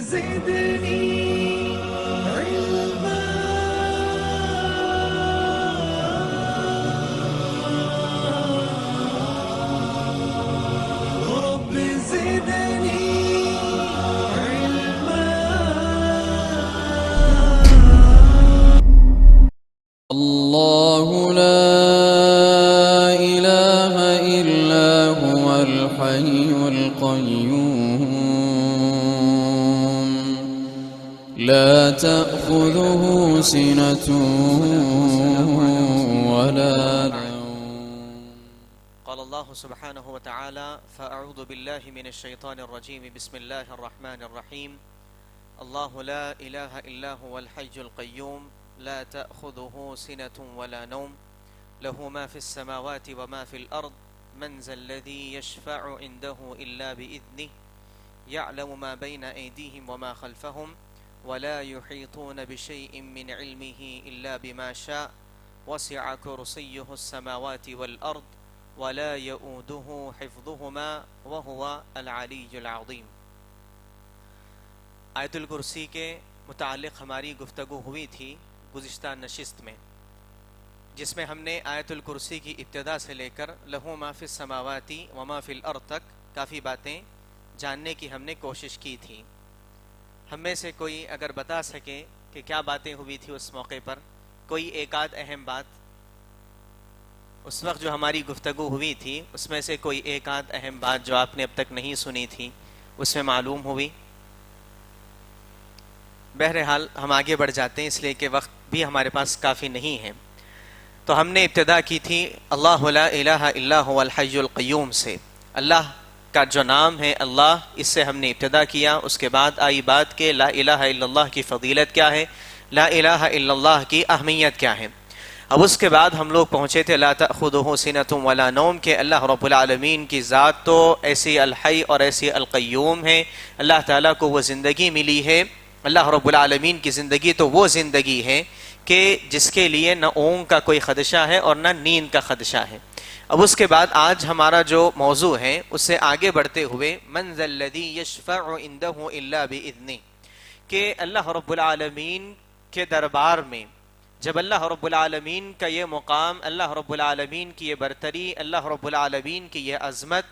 زدني علما رب زدني علما. الله لا إله إلا هو الحي القيوم لا تأخذه سنة ولا نوم. قال الله سبحانه وتعالى: فأعوذ بالله من الشيطان الرجيم بسم الله الرحمن الرحيم. الله لا إله إلا هو الحي القيوم لا تأخذه سنة ولا نوم له ما في السماوات وما في الأرض من ذا الذي يشفع عنده إلا بإذنه يعلم ما بين أيديهم وما خلفهم ولا يحيطون بشيء من علمه إلا بما شاء وسع كرسيه السماوات والأرض ولا يؤوده حفظهما وهو العلی العظیم. آیت الکرسی کے متعلق ہماری گفتگو ہوئی تھی گزشتہ نشست میں، جس میں ہم نے آیت الکرسی کی ابتدا سے لے کر لہو ما فی السماوات و ما فی الارض تک کافی باتیں جاننے کی ہم نے کوشش کی تھی. ہم میں سے کوئی اگر بتا سکے کہ کیا باتیں ہوئی تھی اس موقع پر، کوئی ایک آدھ اہم بات اس وقت جو ہماری گفتگو ہوئی تھی اس میں سے کوئی ایک آدھ اہم بات جو آپ نے اب تک نہیں سنی تھی اس میں معلوم ہوئی؟ بہرحال ہم آگے بڑھ جاتے ہیں اس لیے کہ وقت بھی ہمارے پاس کافی نہیں ہے. تو ہم نے ابتدا کی تھی اللہ لا الہ الا هو الحی القیوم سے. اللہ کا جو نام ہے اللہ، اس سے ہم نے ابتدا کیا. اس کے بعد آئی بات کہ لا الہ الا اللہ کی فضیلت کیا ہے، لا الہ الا اللہ کی اہمیت کیا ہے. اب اس کے بعد ہم لوگ پہنچے تھے لا تأخذہ سنۃ ولا نوم کہ اللہ رب العالمین کی ذات تو ایسی الحی اور ایسی القیوم ہے. اللہ تعالیٰ کو وہ زندگی ملی ہے، اللہ رب العالمین کی زندگی تو وہ زندگی ہے کہ جس کے لیے نہ اونگ کا کوئی خدشہ ہے اور نہ نیند کا خدشہ ہے. اب اس کے بعد آج ہمارا جو موضوع ہے اس سے آگے بڑھتے ہوئے من ذا الذی یشفع عندہ الا باذنہ، کہ اللہ رب العالمین کے دربار میں جب اللہ رب العالمین کا یہ مقام، اللہ رب العالمین کی یہ برتری، اللہ رب العالمین کی یہ عظمت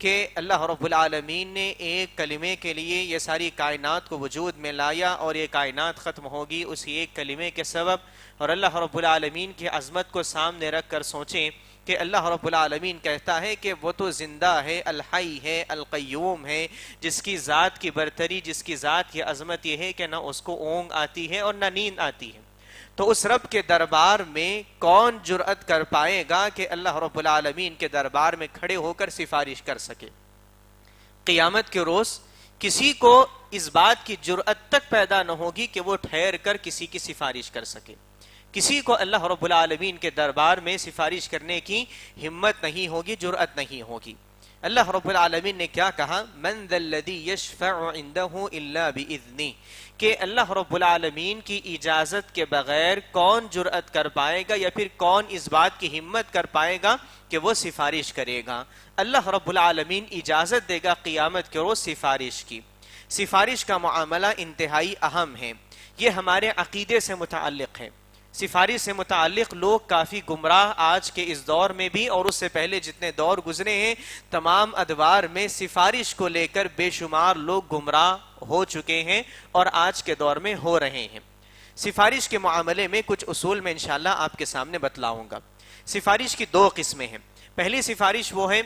کہ اللہ رب العالمین نے ایک کلمے کے لیے یہ ساری کائنات کو وجود میں لایا اور یہ کائنات ختم ہوگی اسی ایک کلمے کے سبب. اور اللہ رب العالمین کی عظمت کو سامنے رکھ کر سوچیں کہ اللہ رب العالمین کہتا ہے کہ وہ تو زندہ ہے، الحی ہے، القیوم ہے، جس کی ذات کی برتری، جس کی ذات کی عظمت یہ ہے کہ نہ اس کو اونگ آتی ہے اور نہ نیند آتی ہے. تو اس رب کے دربار میں کون جرأت کر پائے گا کہ اللہ رب العالمین کے دربار میں کھڑے ہو کر سفارش کر سکے؟ قیامت کے روز کسی کو اس بات کی جرأت تک پیدا نہ ہوگی کہ وہ ٹھہر کر کسی کی سفارش کر سکے. کسی کو اللہ رب العالمین کے دربار میں سفارش کرنے کی ہمت نہیں ہوگی، جرأت نہیں ہوگی. اللہ رب العالمین نے کیا کہا؟ من ذا الذی یشفع عندہ الا باذنہ، کہ اللہ رب العالمین کی اجازت کے بغیر کون جرأت کر پائے گا یا پھر کون اس بات کی ہمت کر پائے گا کہ وہ سفارش کرے گا. اللہ رب العالمین اجازت دے گا قیامت کے روز سفارش کی. سفارش کا معاملہ انتہائی اہم ہے، یہ ہمارے عقیدے سے متعلق ہے. سفارش سے متعلق لوگ کافی گمراہ آج کے اس دور میں بھی اور اس سے پہلے جتنے دور گزرے ہیں تمام ادوار میں سفارش کو لے کر بے شمار لوگ گمراہ ہو چکے ہیں اور آج کے دور میں ہو رہے ہیں. سفارش کے معاملے میں کچھ اصول میں انشاءاللہ آپ کے سامنے بتلاؤں گا. سفارش کی دو قسمیں ہیں. پہلی سفارش وہ ہے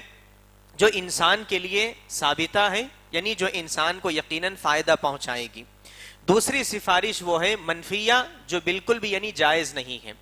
جو انسان کے لیے ثابتہ ہے، یعنی جو انسان کو یقیناً فائدہ پہنچائے گی. دوسری سفارش وہ ہے منفیہ، جو بالکل بھی یعنی جائز نہیں ہے،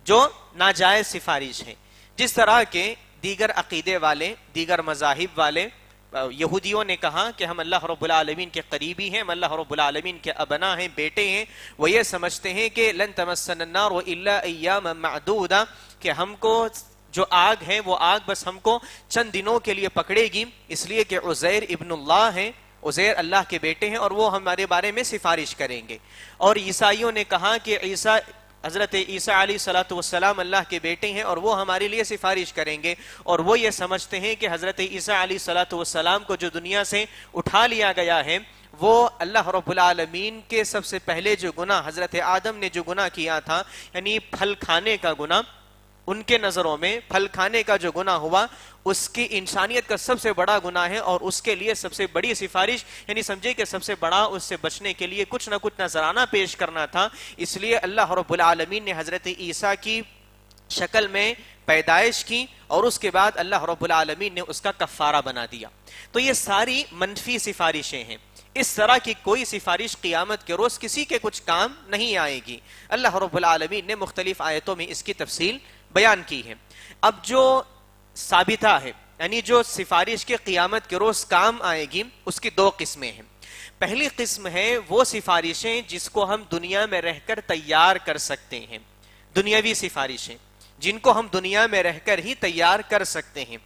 جو ناجائز سفارش ہے. جس طرح کے دیگر عقیدے والے، دیگر مذاہب والے، یہودیوں نے کہا کہ ہم اللہ رب العالمین کے قریبی ہیں، ہم اللہ رب العالمین کے ابنا ہیں، بیٹے ہیں. وہ یہ سمجھتے ہیں کہ لن تمسنا النار الا ایاما معدودہ، کہ ہم کو جو آگ ہے وہ آگ بس ہم کو چند دنوں کے لیے پکڑے گی، اس لیے کہ عزیر ابن اللہ ہیں، عزیر اللہ کے بیٹے ہیں اور وہ ہمارے بارے میں سفارش کریں گے. اور عیسائیوں نے کہا کہ حضرت عیسیٰ علیہ السلام اللہ کے بیٹے ہیں اور وہ ہمارے لیے سفارش کریں گے. اور وہ یہ سمجھتے ہیں کہ حضرت عیسیٰ علیہ السلام کو جو دنیا سے اٹھا لیا گیا ہے وہ اللہ رب العالمین کے سب سے پہلے جو گناہ حضرت آدم نے جو گناہ کیا تھا، یعنی پھل کھانے کا گناہ، ان کے نظروں میں پھل کھانے کا جو گناہ ہوا اس کی انسانیت کا سب سے بڑا گناہ ہے، اور اس کے لیے سب سے بڑی سفارش، یعنی سمجھے کہ سب سے بڑا اس سے بچنے کے لیے کچھ نہ کچھ نذرانہ پیش کرنا تھا۔ اس لیے اللہ رب العالمین نے حضرت عیسیٰ کی شکل میں پیدائش کی، اور اس کے بعد اللہ رب العالمین نے اس کا کفارہ بنا دیا۔ تو یہ ساری منفی سفارشیں ہیں، اس طرح کی کوئی سفارش قیامت کے روز کسی کے کچھ کام نہیں آئے گی۔ اللہ رب العالمین نے مختلف آیتوں میں اس کی تفصیل بیان کی ہے۔ اب جو ثابتہ ہے، یعنی جو سفارش کے قیامت کے روز کام آئے گی، اس کی دو قسمیں ہیں۔ پہلی قسم ہے وہ سفارشیں جس کو ہم دنیا میں رہ کر تیار کر سکتے ہیں، دنیاوی سفارشیں جن کو ہم دنیا میں رہ کر ہی تیار کر سکتے ہیں۔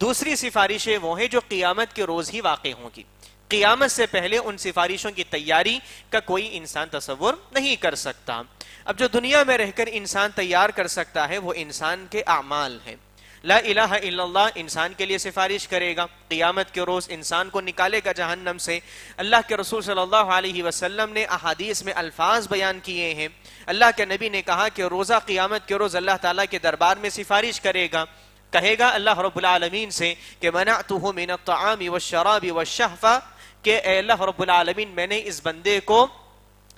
دوسری سفارشیں وہ ہیں جو قیامت کے روز ہی واقع ہوں گی، قیامت سے پہلے ان سفارشوں کی تیاری کا کوئی انسان تصور نہیں کر سکتا۔ اب جو دنیا میں رہ کر انسان تیار کر سکتا ہے وہ انسان کے اعمال ہیں۔ لا الہ الا اللہ انسان کے لیے سفارش کرے گا، قیامت کے روز انسان کو نکالے گا جہنم سے۔ اللہ کے رسول صلی اللہ علیہ وسلم نے احادیث میں الفاظ بیان کیے ہیں، اللہ کے نبی نے کہا کہ روزہ قیامت کے روز اللہ تعالیٰ کے دربار میں سفارش کرے گا، کہے گا اللہ رب العالمین سے کہ منعتہ من الطعام والشراب والشہوہ، کہ اے اللہ رب العالمین میں نے اس بندے کو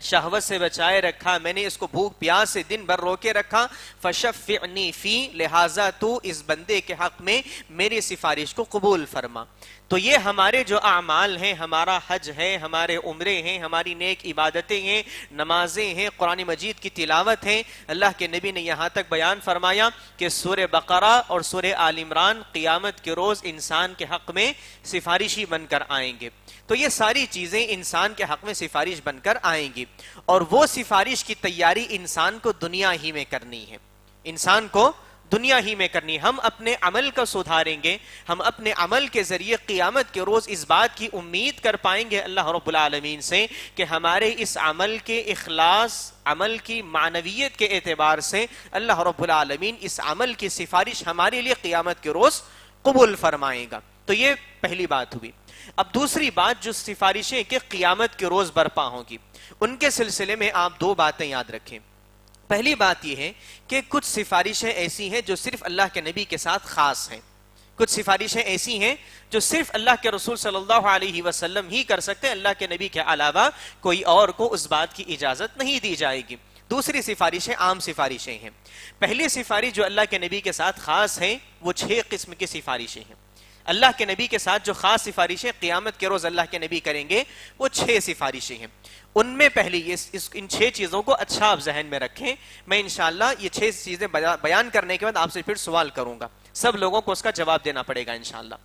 شہوت سے بچائے رکھا، میں نے اس کو بھوک پیاس سے دن بھر روکے رکھا، فشفعنی فی، لہٰذا تو اس بندے کے حق میں میری سفارش کو قبول فرما۔ تو یہ ہمارے جو اعمال ہیں، ہمارا حج ہے، ہمارے عمرے ہیں، ہماری نیک عبادتیں ہیں، نمازیں ہیں، قرآن مجید کی تلاوت ہیں۔ اللہ کے نبی نے یہاں تک بیان فرمایا کہ سورہ بقرہ اور سورہ آل عمران قیامت کے روز انسان کے حق میں سفارشی بن کر آئیں گے۔ تو یہ ساری چیزیں انسان کے حق میں سفارش بن کر آئیں گی، اور وہ سفارش کی تیاری انسان کو دنیا ہی میں کرنی ہے، انسان کو دنیا ہی میں کرنی۔ ہم اپنے عمل کا سدھاریں گے، ہم اپنے عمل کے ذریعے قیامت کے روز اس بات کی امید کر پائیں گے اللہ رب العالمین سے کہ ہمارے اس عمل کے اخلاص، عمل کی معنویت کے اعتبار سے اللہ رب العالمین اس عمل کی سفارش ہمارے لیے قیامت کے روز قبول فرمائے گا۔ تو یہ پہلی بات ہوئی۔ اب دوسری بات جو سفارشیں کہ قیامت کے روز برپا ہوں گی، ان کے سلسلے میں آپ دو باتیں یاد رکھیں۔ پہلی بات یہ ہے کہ کچھ سفارشیں ایسی ہیں جو صرف اللہ کے نبی کے ساتھ خاص ہیں، کچھ سفارشیں ایسی ہیں جو صرف اللہ کے رسول صلی اللہ علیہ وسلم ہی کر سکتے ہیں، اللہ کے نبی کے علاوہ کوئی اور کو اس بات کی اجازت نہیں دی جائے گی۔ دوسری سفارشیں عام سفارشیں ہیں۔ پہلی سفارش جو اللہ کے نبی کے ساتھ خاص ہے وہ 6 قسم کی سفارشیں ہیں۔ اللہ کے نبی کے ساتھ جو خاص سفارشیں قیامت کے روز اللہ کے نبی کریں گے وہ 6 سفارشیں ہیں۔ ان میں پہلی ان 6 چیزوں کو اچھا آپ ذہن میں رکھیں۔ میں انشاءاللہ یہ 6 چیزیں بیان کرنے کے بعد آپ سے پھر سوال کروں گا، سب لوگوں کو اس کا جواب دینا پڑے گا انشاءاللہ۔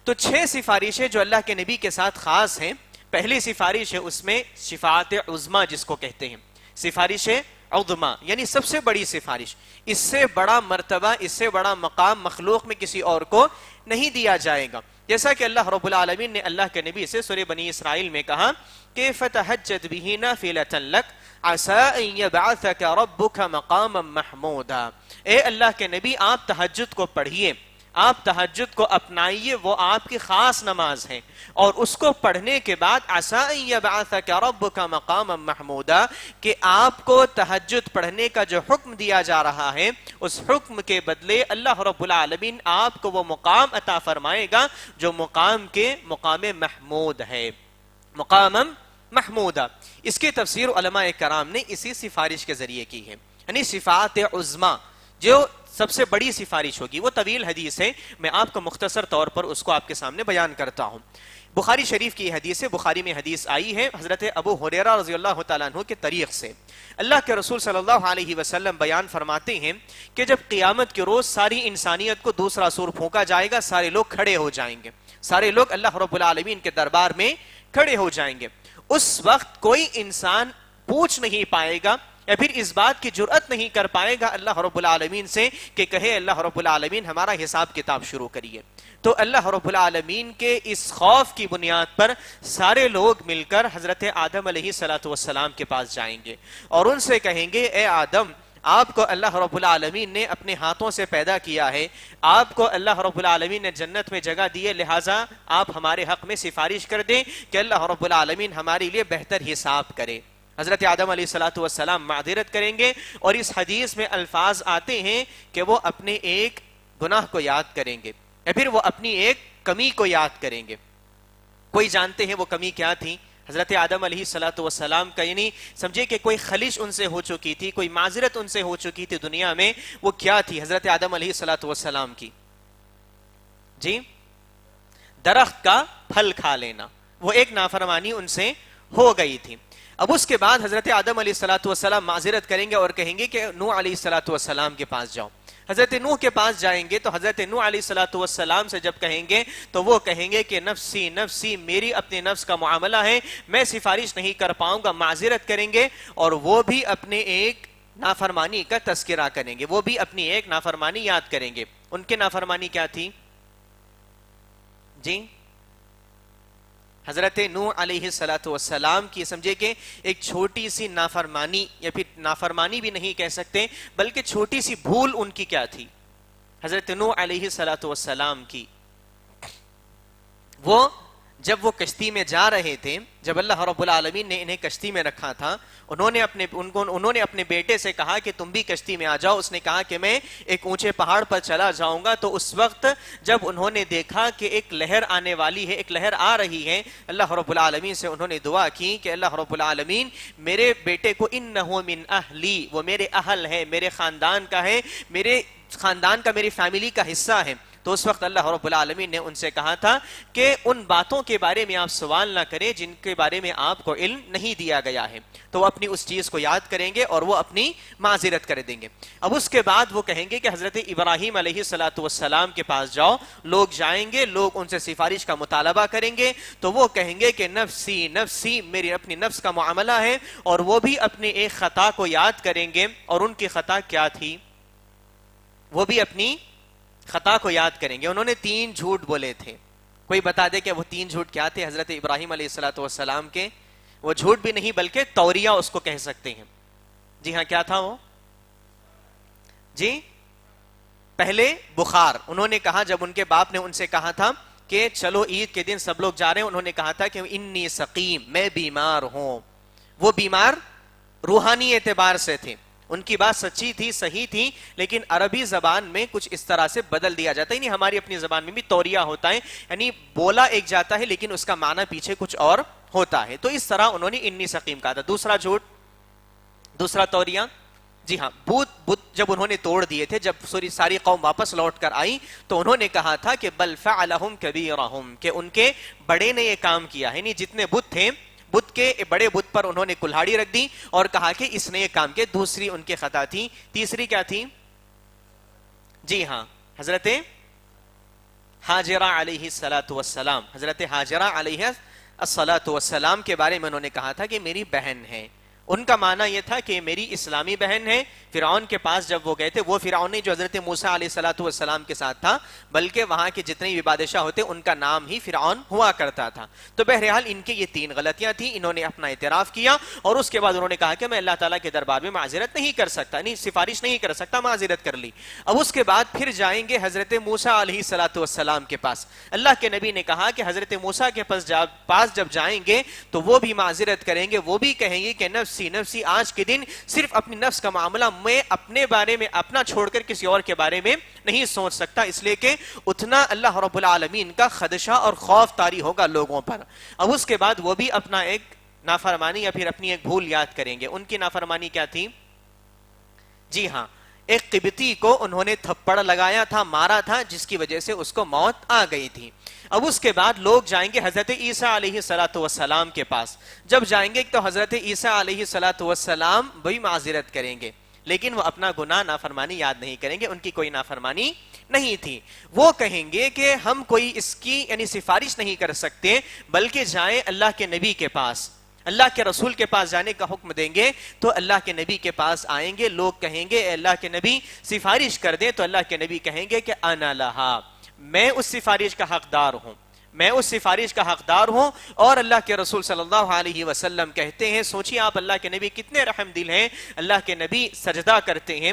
تو 6 سفارشیں جو اللہ کے نبی کے ساتھ خاص ہیں۔ پہلی سفارش ہے اس میں شفاعت عظمیٰ جس کو کہتے ہیں، سفارش عظمیٰ یعنی سب سے بڑی سفارش، اس سے بڑا مرتبہ، اس سے بڑا مقام مخلوق میں کسی اور کو نہیں دیا جائے گا۔ جیسا کہ اللہ رب العالمین نے اللہ کے نبی سے سورہ بنی اسرائیل میں کہا کہ فَتَحَجَّدْ بِهِ نَافِلَةً لَكَ عَسَىٰ أَن يَبْعَثَكَ رَبُّكَ مَقَامًا مَحْمُودًا۔ اے اللہ کے نبی آپ تہجد کو پڑھیے، آپ تہجد کو اپنائیے، وہ آپ کی خاص نماز ہے، اور اس کو پڑھنے کے بعد عَسَىٰ أَن يَبْعَثَكَ رَبُّكَ مَقَامًا مَحْمُودًا، کہ آپ کو تہجد پڑھنے کا جو حکم دیا جا رہا ہے اس حکم کے بدلے اللہ رب العالمین آپ کو وہ مقام عطا فرمائے گا جو مقام محمود ہے، مقام محمودہ۔ اس کی تفسیر علماء کرام نے اسی سفارش کے ذریعے کی ہے، یعنی شفاعت عظمیٰ جو سب سے بڑی سفارش ہوگی۔ وہ طویل حدیث ہے، میں آپ کو مختصر طور پر اس کو آپ کے سامنے بیان کرتا ہوں۔ بخاری شریف کی حدیث ہے، بخاری میں حدیث آئی ہے حضرت ابو ہریرہ رضی اللہ تعالیٰ عنہ کے طریق سے۔ اللہ کے رسول صلی اللہ علیہ وسلم بیان فرماتے ہیں کہ جب قیامت کے روز ساری انسانیت کو دوسرا سور پھونکا جائے گا، سارے لوگ کھڑے ہو جائیں گے، سارے لوگ اللہ رب العالمین کے دربار میں کھڑے ہو جائیں گے۔ اس وقت کوئی انسان پوچھ نہیں پائے گا یا پھر اس بات کی جرأت نہیں کر پائے گا اللہ رب العالمین سے کہ کہے اللہ رب العالمین ہمارا حساب کتاب شروع کریے۔ تو اللہ رب العالمین کے اس خوف کی بنیاد پر سارے لوگ مل کر حضرت آدم علیہ السلام کے پاس جائیں گے اور ان سے کہیں گے اے آدم آپ کو اللہ رب العالمین نے اپنے ہاتھوں سے پیدا کیا ہے، آپ کو اللہ رب العالمین نے جنت میں جگہ دی ہے، لہٰذا آپ ہمارے حق میں سفارش کر دیں کہ اللہ رب العالمین ہمارے لیے بہتر حساب کرے۔ حضرت آدم علیہ السلام معذرت کریں گے، اور اس حدیث میں الفاظ آتے ہیں کہ وہ اپنے ایک گناہ کو یاد کریں گے یا پھر وہ اپنی ایک کمی کو یاد کریں گے۔ کوئی جانتے ہیں وہ کمی کیا تھی؟ حضرت آدم علیہ السلام کا، یعنی سمجھے کہ کوئی خلش ان سے ہو چکی تھی، کوئی معذرت ان سے ہو چکی تھی دنیا میں، وہ کیا تھی حضرت آدم علیہ السلام کی؟ جی، درخت کا پھل کھا لینا، وہ ایک نافرمانی ان سے ہو گئی تھی۔ اب اس کے بعد حضرت آدم علیہ السلام معذرت کریں گے اور کہیں گے کہ نوح علیہ السلام کے پاس جاؤ۔ حضرت نوح کے پاس جائیں گے تو حضرت نوح علیہ السلام سے جب کہیں گے تو وہ کہیں گے کہ نفسی نفسی، میری اپنے نفس کا معاملہ ہے، میں سفارش نہیں کر پاؤں گا، معذرت کریں گے، اور وہ بھی اپنے ایک نافرمانی کا تذکرہ کریں گے، وہ بھی اپنی ایک نافرمانی یاد کریں گے۔ ان کی نافرمانی کیا تھی؟ جی، حضرت نوح علیہ السلام کی سمجھے کہ ایک چھوٹی سی نافرمانی، یا پھر نافرمانی بھی نہیں کہہ سکتے بلکہ چھوٹی سی بھول ان کی کیا تھی؟ حضرت نوح علیہ السلام کی، وہ جب وہ کشتی میں جا رہے تھے، جب اللہ رب العالمین نے انہیں کشتی میں رکھا تھا، انہوں نے اپنے بیٹے سے کہا کہ تم بھی کشتی میں آ جاؤ۔ اس نے کہا کہ میں ایک اونچے پہاڑ پر چلا جاؤں گا۔ تو اس وقت جب انہوں نے دیکھا کہ ایک لہر آنے والی ہے، ایک لہر آ رہی ہے، اللہ رب العالمین سے انہوں نے دعا کی کہ اللہ رب العالمین میرے بیٹے کو، انہ من اہلی، وہ میرے اہل ہے، میرے خاندان کا ہے، میرے خاندان کا، میری فیملی کا حصہ ہے۔ تو اس وقت اللہ رب العالمین نے ان سے کہا تھا کہ ان باتوں کے بارے میں آپ سوال نہ کریں جن کے بارے میں آپ کو علم نہیں دیا گیا ہے۔ تو وہ اپنی اس چیز کو یاد کریں گے اور وہ اپنی معذرت کر دیں گے۔ اب اس کے بعد وہ کہیں گے کہ حضرت ابراہیم علیہ السلام کے پاس جاؤ۔ لوگ جائیں گے، لوگ ان سے سفارش کا مطالبہ کریں گے، تو وہ کہیں گے کہ نفسی نفسی، میری اپنی نفس کا معاملہ ہے، اور وہ بھی اپنی ایک خطا کو یاد کریں گے۔ اور ان کی خطا کیا تھی؟ وہ بھی اپنی خطا کو یاد کریں گے۔ انہوں نے 3 جھوٹ بولے تھے۔ کوئی بتا دے کہ وہ 3 جھوٹ کیا تھے حضرت ابراہیم علیہ السلام کے؟ وہ جھوٹ بھی نہیں بلکہ توریہ اس کو کہہ سکتے ہیں۔ جی ہاں، کیا تھا وہ؟ جی، پہلے بخار۔ انہوں نے کہا، جب ان کے باپ نے ان سے کہا تھا کہ چلو عید کے دن سب لوگ جا رہے ہیں، انہوں نے کہا تھا کہ انی سقیم، میں بیمار ہوں۔ وہ بیمار روحانی اعتبار سے تھے، ان کی بات سچی تھی، صحیح تھی، لیکن عربی زبان میں کچھ اس طرح سے بدل دیا جاتا ہے، یعنی ہماری اپنی زبان میں بھی توریہ ہوتا ہے، یعنی بولا ایک جاتا ہے لیکن اس کا معنی پیچھے کچھ اور ہوتا ہے۔ تو اس طرح انہوں نے انی سقیم کہا تھا۔ دوسرا جھوٹ، دوسرا توریہ، جی ہاں، بت جب انہوں نے توڑ دیے تھے، جب ساری قوم واپس لوٹ کر آئی تو انہوں نے کہا تھا کہ بل فعلہم کبیرہم، کہ ان کے بڑے نے یہ کام کیا ہے، یعنی جتنے بت تھے، بت کے بڑے بت پر انہوں نے کلہاڑی رکھ دی اور کہا کہ اس نے یہ کام کیا۔ دوسری ان کی خطا تھی۔ تیسری کیا تھی؟ جی ہاں، حضرت ہاجرہ علیہ السلام، حضرت ہاجرہ علیہ السلام کے بارے میں انہوں نے کہا تھا کہ میری بہن ہے۔ ان کا معنی یہ تھا کہ میری اسلامی بہن ہے۔ فرعون کے پاس جب وہ گئے تھے، وہ فرعون نہیں جو حضرت موسیٰ علیہ السلام کے ساتھ تھا، بلکہ وہاں کے جتنے بھی بادشاہ ہوتے ان کا نام ہی فرعون ہوا کرتا تھا۔ تو بہرحال ان کی یہ 3 غلطیاں تھیں۔ انہوں نے اپنا اعتراف کیا اور اس کے بعد انہوں نے کہا کہ میں اللہ تعالیٰ کے دربار میں معذرت نہیں کر سکتا، نہیں سفارش نہیں کر سکتا، معذرت کر لی۔ اب اس کے بعد پھر جائیں گے حضرت موسیٰ علیہ السلام کے پاس۔ اللہ کے نبی نے کہا کہ حضرت موسیٰ کے پاس جب جائیں گے تو وہ بھی معذرت کریں گے، وہ بھی کہیں گے کہ نفسی نفسی، آج کے دن صرف اپنی نفس کا معاملہ، میں اپنے بارے میں اپنا چھوڑ کر کسی اور کے بارے میں نہیں سوچ سکتا، اس لیے کہ اتنا اللہ رب العالمین کا خدشہ اور خوف طاری ہوگا لوگوں پر۔ اب اس کے بعد وہ بھی اپنا ایک نافرمانی یا پھر اپنی ایک بھول یاد کریں گے۔ ان کی نافرمانی کیا تھی؟ جی ہاں، ایک قبطی کو انہوں نے تھپڑ لگایا تھا، مارا تھا، جس کی وجہ سے اس کو موت آ گئی تھی۔ اب اس کے بعد لوگ جائیں گے حضرت عیسیٰ علیہ السلام کے پاس۔ جب جائیں گے تو حضرت عیسیٰ علیہ السلام وہی معذرت کریں گے، لیکن وہ اپنا گناہ نافرمانی یاد نہیں کریں گے، ان کی کوئی نافرمانی نہیں تھی۔ وہ کہیں گے کہ ہم کوئی اس کی یعنی سفارش نہیں کر سکتے، بلکہ جائیں اللہ کے نبی کے پاس، اللہ کے رسول کے پاس جانے کا حکم دیں گے۔ تو اللہ کے نبی کے پاس آئیں گے، لوگ کہیں گے اے اللہ کے نبی سفارش کر دیں، تو اللہ کے نبی کہیں گے کہ انا لہا، میں اس سفارش کا حقدار ہوں، میں اس سفارش کا حقدار ہوں. اور اللہ کے رسول صلی اللہ علیہ وسلم کہتے ہیں, سوچیے آپ اللہ کے نبی کتنے رحم دل ہیں, اللہ کے نبی سجدہ کرتے ہیں,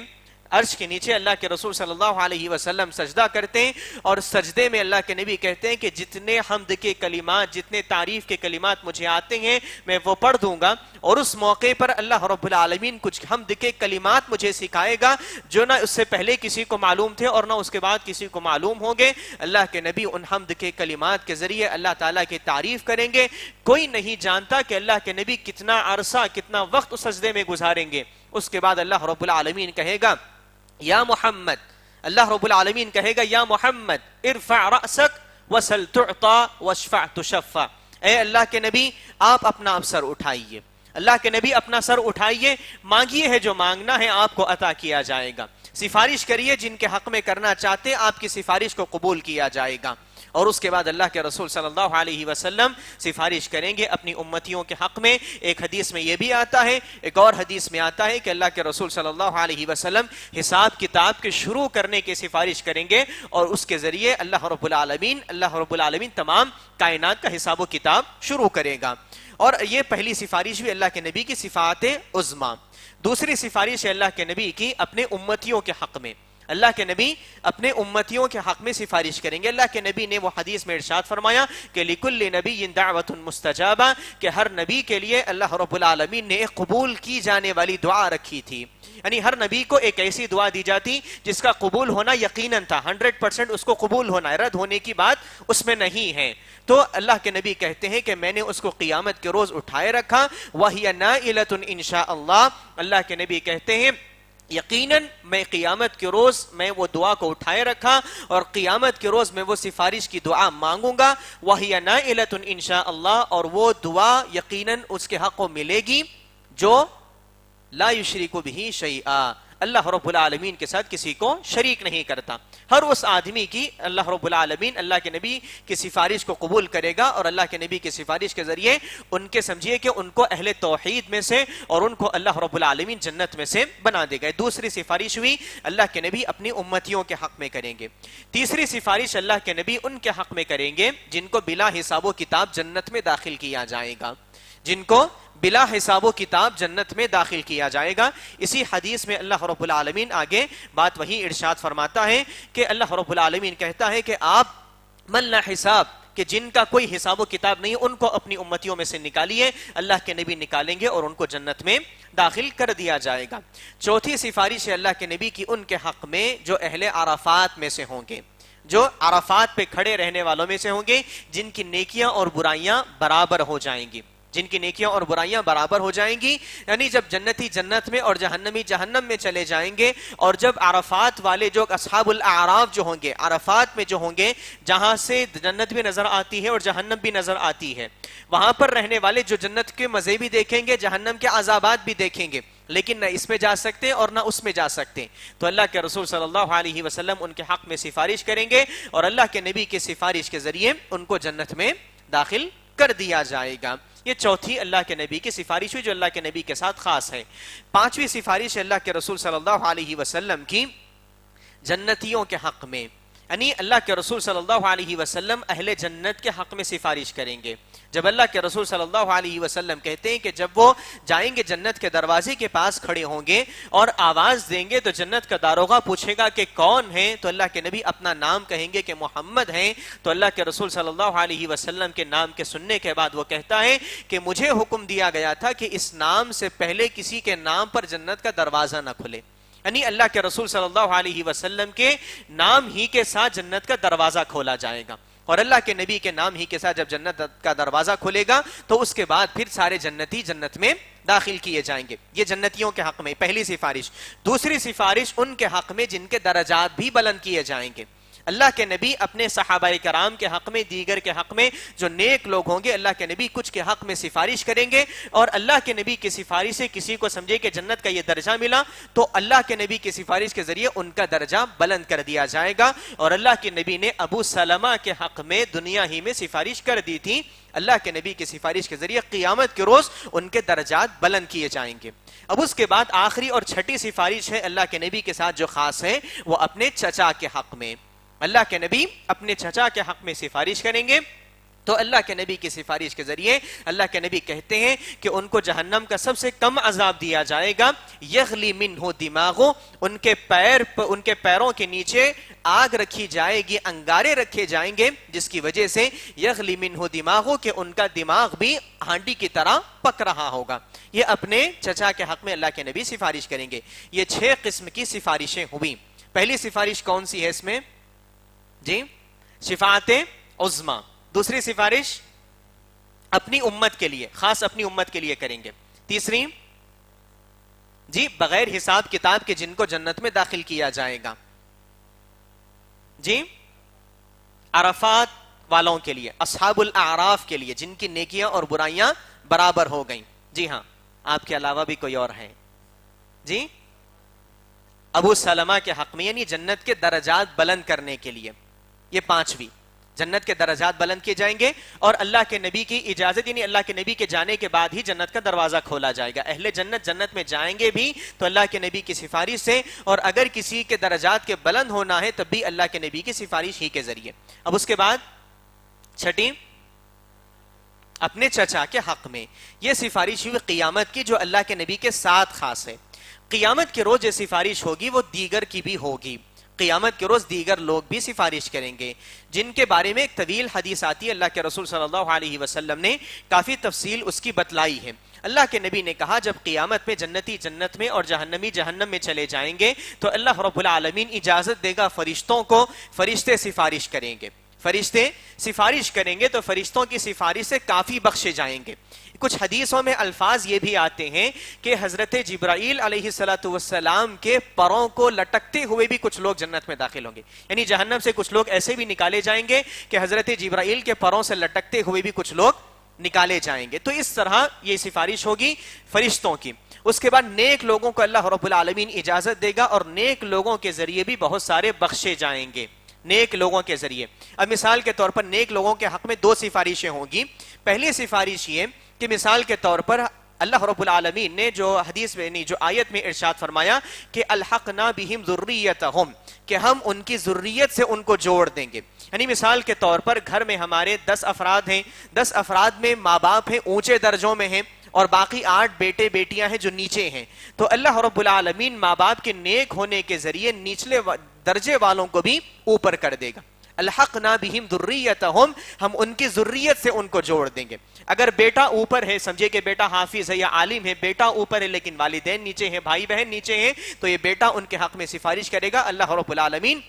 عرش کے نیچے اللہ کے رسول صلی اللہ علیہ وسلم سجدہ کرتے ہیں, اور سجدے میں اللہ کے نبی کہتے ہیں کہ جتنے حمد کے کلمات, جتنے تعریف کے کلمات مجھے آتے ہیں میں وہ پڑھ دوں گا, اور اس موقع پر اللہ رب العالمین کچھ حمد کے کلمات مجھے سکھائے گا جو نہ اس سے پہلے کسی کو معلوم تھے اور نہ اس کے بعد کسی کو معلوم ہوں گے. اللہ کے نبی ان حمد کے کلمات کے ذریعے اللہ تعالیٰ کی تعریف کریں گے. کوئی نہیں جانتا کہ اللہ کے نبی کتنا عرصہ, کتنا وقت اس سجدے میں گزاریں گے. اس کے بعد اللہ رب العالمین کہے گا یا محمد, اللہ رب العالمین کہے گا یا محمد ارفع رأسک وسل تعطا واشفع تشفع. اے اللہ کے نبی آپ اپنا سر اٹھائیے, اللہ کے نبی اپنا سر اٹھائیے, مانگیے ہے جو مانگنا ہے آپ کو عطا کیا جائے گا, سفارش کریے جن کے حق میں کرنا چاہتے آپ کی سفارش کو قبول کیا جائے گا. اور اس کے بعد اللہ کے رسول صلی اللہ علیہ وسلم سفارش کریں گے اپنی امتیوں کے حق میں. ایک حدیث میں یہ بھی آتا ہے, ایک اور حدیث میں آتا ہے کہ اللہ کے رسول صلی اللہ علیہ وسلم حساب کتاب کے شروع کرنے کی سفارش کریں گے, اور اس کے ذریعے اللہ رب العالمین تمام کائنات کا حساب و کتاب شروع کرے گا. اور یہ پہلی سفارش بھی اللہ کے نبی کی صفات عظمیٰ. دوسری سفارش ہے اللہ کے نبی کی اپنے امتیوں کے حق میں. اللہ کے نبی اپنے امتیوں کے حق میں سفارش کریں گے. اللہ کے نبی نے وہ حدیث میں ارشاد فرمایا کہ لِكُلِّ نَبِيٍّ دَعْوَةٌ مُسْتَجَابَةٌ, کہ ہر نبی کے لیے اللہ رب العالمین نے ایک قبول کی جانے والی دعا رکھی تھی. یعنی ہر نبی کو ایک ایسی دعا دی جاتی جس کا قبول ہونا یقیناً تھا, 100% اس کو قبول ہونا ہے, رد ہونے کی بات اس میں نہیں ہے. تو اللہ کے نبی کہتے ہیں کہ میں نے اس کو قیامت کے روز اٹھائے رکھا. وَهِيَ نَائِلَةٌ إِنْ شَاءَ اللَّهُ, اللہ کے نبی کہتے ہیں یقیناً میں قیامت کے روز میں وہ دعا کو اٹھائے رکھا اور قیامت کے روز میں وہ سفارش کی دعا مانگوں گا. وَهِيَ نَائِلَةٌ إِنْ شَاءَ اللَّهُ, اور وہ دعا یقیناً اس کے حق کو ملے گی جو لا یشرک بہ شیئا, اللہ رب العالمین کے ساتھ کسی کو شریک نہیں کرتا. ہر اس آدمی کی اللہ رب العالمین اللہ کے نبی کی سفارش کو قبول کرے گا, اور اللہ کے نبی کی سفارش کے ذریعے ان کے سمجھیے کہ ان کو اہل توحید میں سے اور ان کو اللہ رب العالمین جنت میں سے بنا دے گا. دوسری سفارش ہوئی اللہ کے نبی اپنی امتیوں کے حق میں کریں گے. تیسری سفارش اللہ کے نبی ان کے حق میں کریں گے جن کو بلا حساب و کتاب جنت میں داخل کیا جائے گا, جن کو بلا حساب و کتاب جنت میں داخل کیا جائے گا. اسی حدیث میں اللہ رب العالمین آگے بات وہی ارشاد فرماتا ہے کہ اللہ رب العالمین کہتا ہے کہ آپ من لا حساب, کہ جن کا کوئی حساب و کتاب نہیں ان کو اپنی امتیوں میں سے نکالیے. اللہ کے نبی نکالیں گے اور ان کو جنت میں داخل کر دیا جائے گا. چوتھی سفارش ہے اللہ کے نبی کی ان کے حق میں جو اہل عرفات میں سے ہوں گے, جو عرفات پہ کھڑے رہنے والوں میں سے ہوں گے, جن کی نیکیاں اور برائیاں برابر ہو جائیں گی, جن کی نیکیاں اور برائیاں برابر ہو جائیں گی. یعنی جب جنتی جنت میں اور جہنمی جہنم میں چلے جائیں گے, اور جب عرفات والے جو اصحاب الاعراف جو ہوں گے, عرفات میں جو ہوں گے جہاں سے جنت بھی نظر آتی ہے اور جہنم بھی نظر آتی ہے, وہاں پر رہنے والے جو جنت کے مزے بھی دیکھیں گے, جہنم کے عذابات بھی دیکھیں گے, لیکن نہ اس میں جا سکتے اور نہ اس میں جا سکتے. تو اللہ کے رسول صلی اللہ علیہ وسلم ان کے حق میں سفارش کریں گے, اور اللہ کے نبی کی سفارش کے ذریعے ان کو جنت میں داخل کر دیا جائے گا. یہ چوتھی اللہ کے نبی کی سفارش ہوئی جو اللہ کے نبی کے ساتھ خاص ہے. پانچویں سفارش ہے اللہ کے رسول صلی اللہ علیہ وسلم کی جنتیوں کے حق میں. یعنی اللہ کے رسول صلی اللہ علیہ وسلم اہل جنت کے حق میں سفارش کریں گے. جب اللہ کے رسول صلی اللہ علیہ وسلم کہتے ہیں کہ جب وہ جائیں گے جنت کے دروازے کے پاس کھڑے ہوں گے اور آواز دیں گے تو جنت کا داروغہ پوچھے گا کہ کون ہے, تو اللہ کے نبی اپنا نام کہیں گے کہ محمد ہیں. تو اللہ کے رسول صلی اللہ علیہ وسلم کے نام کے سننے کے بعد وہ کہتا ہے کہ مجھے حکم دیا گیا تھا کہ اس نام سے پہلے کسی کے نام پر جنت کا دروازہ نہ کھلے. یعنی اللہ کے رسول صلی اللہ علیہ وسلم کے نام ہی کے ساتھ جنت کا دروازہ کھولا جائے گا, اور اللہ کے نبی کے نام ہی کے ساتھ جب جنت کا دروازہ کھلے گا تو اس کے بعد پھر سارے جنتی جنت میں داخل کیے جائیں گے. یہ جنتیوں کے حق میں پہلی سفارش. دوسری سفارش ان کے حق میں جن کے درجات بھی بلند کیے جائیں گے. اللہ کے نبی اپنے صحابہ کرام کے حق میں, دیگر کے حق میں جو نیک لوگ ہوں گے, اللہ کے نبی کچھ کے حق میں سفارش کریں گے, اور اللہ کے نبی کی سفارش سے کسی کو سمجھے کہ جنت کا یہ درجہ ملا تو اللہ کے نبی کی سفارش کے ذریعے ان کا درجہ بلند کر دیا جائے گا. اور اللہ کے نبی نے ابو سلمہ کے حق میں دنیا ہی میں سفارش کر دی تھی. اللہ کے نبی کی سفارش کے ذریعے قیامت کے روز ان کے درجات بلند کیے جائیں گے. اب اس کے بعد آخری اور چھٹی سفارش ہے اللہ کے نبی کے ساتھ جو خاص ہے, وہ اپنے چچا کے حق میں. اللہ کے نبی اپنے چچا کے حق میں سفارش کریں گے تو اللہ کے نبی کی سفارش کے ذریعے اللہ کے نبی کہتے ہیں کہ ان کو جہنم کا سب سے کم عذاب دیا جائے گا. یغلی منہ دماغو، ان کے پیروں کے نیچے آگ رکھی جائے گی، انگارے رکھے جائیں گے، جس کی وجہ سے یغلی منہ دماغو کہ ان کا دماغ بھی ہانڈی کی طرح پک رہا ہوگا. یہ اپنے چچا کے حق میں اللہ کے نبی سفارش کریں گے. یہ 6 قسم کی سفارشیں ہوئی. پہلی سفارش کون سی ہے اس میں؟ جی شفاعت عظمی. دوسری سفارش اپنی امت کے لیے، خاص اپنی امت کے لیے کریں گے. تیسری جی بغیر حساب کتاب کے جن کو جنت میں داخل کیا جائے گا. جی عرفات والوں کے لیے، اصحاب الاعراف کے لیے جن کی نیکیاں اور برائیاں برابر ہو گئیں. جی ہاں، آپ کے علاوہ بھی کوئی اور ہے؟ جی ابو سلمہ کے حق میں، یعنی جنت کے درجات بلند کرنے کے لیے. یہ 5ویں، جنت کے درجات بلند کیے جائیں گے اور اللہ کے نبی کی اجازت، یعنی اللہ کے نبی کے جانے کے بعد ہی جنت کا دروازہ کھولا جائے گا. اہل جنت جنت میں جائیں گے بھی تو اللہ کے نبی کی سفارش سے، اور اگر کسی کے درجات کے بلند ہونا ہے تب بھی اللہ کے نبی کی سفارش ہی کے ذریعے. اب اس کے بعد 6 اپنے چچا کے حق میں. یہ سفارش ہوئی قیامت کی، جو اللہ کے نبی کے ساتھ خاص ہے. قیامت کے روز یہ سفارش ہوگی وہ دیگر کی بھی ہوگی. قیامت کے روز دیگر لوگ بھی سفارش کریں گے، جن کے بارے میں ایک طویل حدیث آتی ہے. اللہ کے رسول صلی اللہ علیہ وسلم نے کافی تفصیل اس کی بتلائی ہے. اللہ کے نبی نے کہا جب قیامت میں جنتی جنت میں اور جہنمی جہنم میں چلے جائیں گے تو اللہ رب العالمین اجازت دے گا فرشتوں کو، فرشتے سفارش کریں گے. فرشتے سفارش کریں گے تو فرشتوں کی سفارش سے کافی بخشے جائیں گے. کچھ حدیثوں میں الفاظ یہ بھی آتے ہیں کہ حضرت جبرائیل علیہ السلام کے پروں کو لٹکتے ہوئے بھی کچھ لوگ جنت میں داخل ہوں گے. یعنی جہنم سے کچھ لوگ ایسے بھی نکالے جائیں گے کہ حضرت جبرائیل کے پروں سے لٹکتے ہوئے بھی کچھ لوگ نکالے جائیں گے. تو اس طرح یہ سفارش ہوگی فرشتوں کی. اس کے بعد نیک لوگوں کو اللہ رب العالمین اجازت دے گا اور نیک لوگوں کے ذریعے بھی بہت سارے بخشے جائیں گے. نیک لوگوں کے ذریعے، اب مثال کے طور پر نیک لوگوں کے حق میں 2 سفارشیں ہوں گی. پہلی سفارش یہ کہ مثال کے طور پر اللہ رب العالمین نے جو حدیث میں، جو آیت میں ارشاد فرمایا کہ الحقنا بہم ذریتہم، کہ ہم ان کی ذریت سے ان کو جوڑ دیں گے. یعنی مثال کے طور پر گھر میں ہمارے 10 افراد ہیں، 10 افراد میں ماں باپ ہیں اونچے درجوں میں ہیں اور باقی 8 بیٹے بیٹیاں ہیں جو نیچے ہیں. تو اللہ رب العالمین ماں باپ کے نیک ہونے کے ذریعے نچلے درجے والوں کو بھی اوپر کر دے گا. الحقنا بہم ذریتہم، ہم ان کی ذریت سے ان کو جوڑ دیں گے. اگر بیٹا اوپر ہے، سمجھے کہ بیٹا حافظ ہے یا عالم ہے، بیٹا اوپر ہے لیکن والدین نیچے ہیں، بھائی بہن نیچے ہیں، تو یہ بیٹا ان کے حق میں سفارش کرے گا. اللہ رب العالمین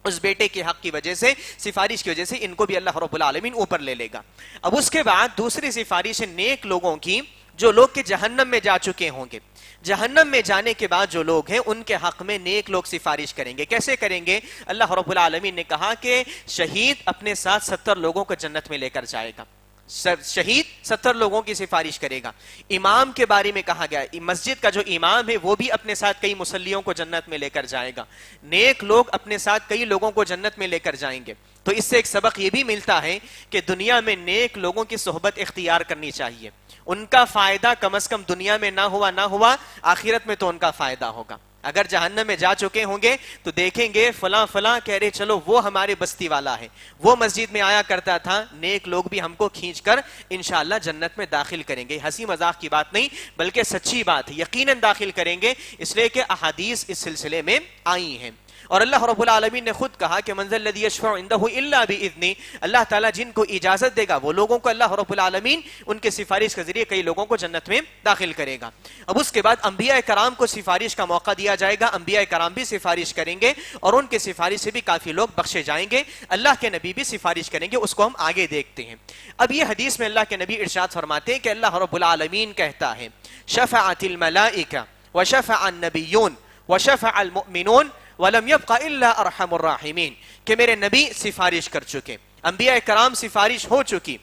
اس بیٹے کے حق کی وجہ سے، سفارش کی وجہ سے ان کو بھی اللہ رب العالمین اوپر لے لے گا. اب اس کے بعد دوسری سفارش ہے نیک لوگوں کی، جو لوگ کہ جہنم میں جا چکے ہوں گے. جہنم میں جانے کے بعد جو لوگ ہیں ان کے حق میں نیک لوگ سفارش کریں گے. کیسے کریں گے؟ اللہ رب العالمین نے کہا کہ شہید اپنے ساتھ 70 لوگوں کو جنت میں لے کر جائے گا. شہید 70 لوگوں کی سفارش کرے گا. امام کے بارے میں کہا گیا مسجد کا جو امام ہے وہ بھی اپنے ساتھ کئی مصلیوں کو جنت میں لے کر جائے گا. نیک لوگ اپنے ساتھ کئی لوگوں کو جنت میں لے کر جائیں گے. تو اس سے ایک سبق یہ بھی ملتا ہے کہ دنیا میں نیک لوگوں کی صحبت اختیار کرنی چاہیے. ان کا فائدہ کم از کم دنیا میں نہ ہوا آخرت میں تو ان کا فائدہ ہوگا. اگر جہنم میں جا چکے ہوں گے تو دیکھیں گے فلاں فلاں کہہ رہے چلو وہ ہمارے بستی والا ہے، وہ مسجد میں آیا کرتا تھا، نیک لوگ بھی ہم کو کھینچ کر انشاءاللہ جنت میں داخل کریں گے. ہنسی مذاق کی بات نہیں بلکہ سچی بات ہے، یقیناً داخل کریں گے، اس لیے کہ احادیث اس سلسلے میں آئی ہیں. اور اللہ رب العالمین نے خود کہا کہ من ذا الذی یشفع عندہ الا باذنہ، اللہ تعالیٰ جن کو اجازت دے گا وہ لوگوں کو اللہ رب العالمین ان کے سفارش کے ذریعے کئی لوگوں کو جنت میں داخل کرے گا. اب اس کے بعد انبیاء کرام کو سفارش کا موقع دیا جائے گا. انبیاء کرام بھی سفارش کریں گے اور ان کے سفارش سے بھی کافی لوگ بخشے جائیں گے. اللہ کے نبی بھی سفارش کریں گے، اس کو ہم آگے دیکھتے ہیں. اب یہ حدیث میں اللہ کے نبی ارشاد فرماتے ہیں کہ اللہ رب العالمین کہتا ہے شفعت الملائکہ وشفع النبیون وشفع المؤمنون وَلَمْ يَبْقَ إِلَّا أَرْحَمُ الرَّاحِمِينَ، کہ میرے نبی سفارش کر چکے، انبیاء کرام سفارش ہو چکی،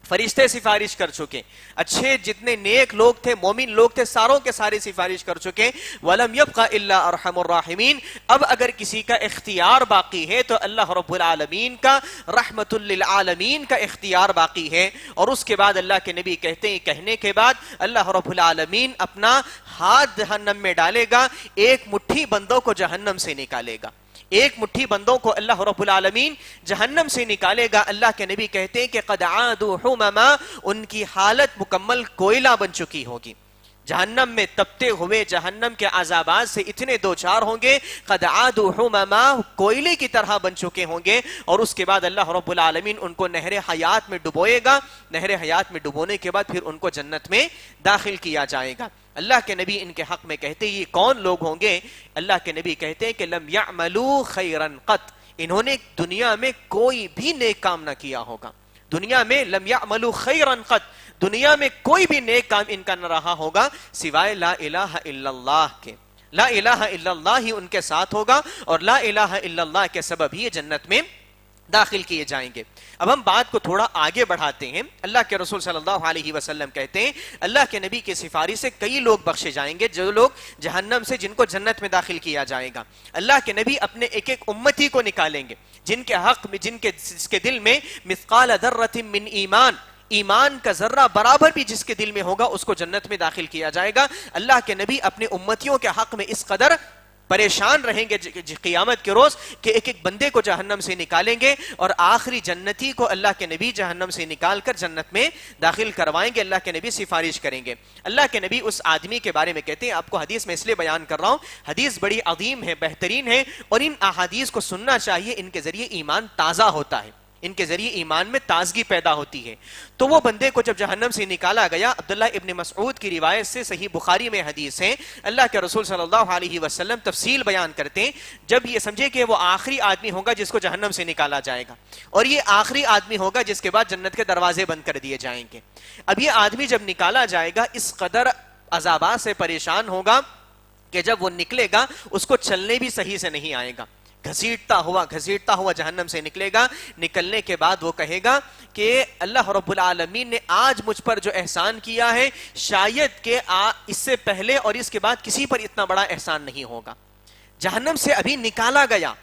فرشتے سفارش کر چکے، اچھے جتنے نیک لوگ تھے، مومن لوگ تھے، ساروں کے سارے سفارش کر چکے. وَلَمْ يَبْقَ إِلَّا أَرْحَمُ الرَّاحِمِينَ، اب اگر کسی کا اختیار باقی ہے تو اللہ رب العالمین کا رحمت للعالمین کا اختیار باقی ہے. اور اس کے بعد اللہ کے نبی کہتے ہیں، کہنے کے بعد اللہ رب العالمین اپنا ہاتھ جہنم میں ڈالے گا، ایک مٹھی بندوں کو جہنم سے نکالے گا. ایک مٹھی بندوں کو اللہ رب العالمین جہنم سے نکالے گا. اللہ کے نبی کہتے ہیں کہ قد عادوا حمما، ان کی حالت مکمل کوئلہ بن چکی ہوگی. جہنم میں تپتے ہوئے جہنم کے عذابات سے اتنے دوچار ہوں گے، قد عادوا حمما، کوئلے کی طرح بن چکے ہوں گے. اور اس کے بعد اللہ رب العالمین ان کو نہر حیات میں ڈبوئے گا. نہر حیات میں ڈبونے کے بعد پھر ان کو جنت میں داخل کیا جائے گا. اللہ کے نبی ان کے حق میں کہتے ہیں یہ کون لوگ ہوں گے؟ اللہ کے نبی کہتے ہیں کہ لم یعملوا خیرا قط، انہوں نے دنیا میں کوئی بھی نیک کام نہ کیا ہوگا. دنیا میں لم یعملوا خیرا قط، دنیا میں کوئی بھی نیک کام ان کا نہ رہا ہوگا سوائے لا الہ الا اللہ کے. لا الہ الا اللہ ہی ان کے ساتھ ہوگا اور لا الہ الا اللہ کے سبب ہی جنت میں داخل کیے جائیں گے. اب ہم بات کو تھوڑا آگے بڑھاتے ہیں. اللہ کے رسول صلی اللہ علیہ وسلم کہتے ہیں اللہ کے نبی کی سفارش سے کئی لوگ بخشے جائیں گے، جو لوگ جہنم سے جن کو جنت میں داخل کیا جائے گا. اللہ کے نبی اپنے ایک ایک امتی کو نکالیں گے جن کے حق میں، جس کے دل میں مثقال ذرۃ من ایمان، ایمان کا ذرہ برابر بھی جس کے دل میں ہوگا اس کو جنت میں داخل کیا جائے گا. اللہ کے نبی اپنے امتیوں کے حق میں اس قدر پریشان رہیں گے قیامت کے روز کہ ایک ایک بندے کو جہنم سے نکالیں گے اور آخری جنتی کو اللہ کے نبی جہنم سے نکال کر جنت میں داخل کروائیں گے. اللہ کے نبی سفارش کریں گے. اللہ کے نبی اس آدمی کے بارے میں کہتے ہیں، آپ کو حدیث میں اس لیے بیان کر رہا ہوں، حدیث بڑی عظیم ہے، بہترین ہے، اور ان احادیث کو سننا چاہیے. ان کے ذریعے ایمان تازہ ہوتا ہے، ان کے ذریعے ایمان میں تازگی پیدا ہوتی ہے. تو وہ بندے کو جب جہنم سے نکالا گیا، عبداللہ ابن مسعود کی روایت سے صحیح بخاری میں حدیث ہے، اللہ کے رسول صلی اللہ علیہ وسلم تفصیل بیان کرتے ہیں. جب یہ سمجھے کہ وہ آخری آدمی ہوگا جس کو جہنم سے نکالا جائے گا، اور یہ آخری آدمی ہوگا جس کے بعد جنت کے دروازے بند کر دیے جائیں گے. اب یہ آدمی جب نکالا جائے گا اس قدر عذابات سے پریشان ہوگا کہ جب وہ نکلے گا اس کو چلنے بھی صحیح سے نہیں آئے گا. گھسیٹتا ہوا جہنم سے نکلے گا. نکلنے کے بعد وہ کہے گا کہ اللہ رب العالمین نے آج مجھ پر جو احسان کیا ہے شاید کہ اس سے پہلے اور اس کے بعد کسی پر اتنا بڑا احسان نہیں ہوگا. جہنم سے ابھی نکالا گیا،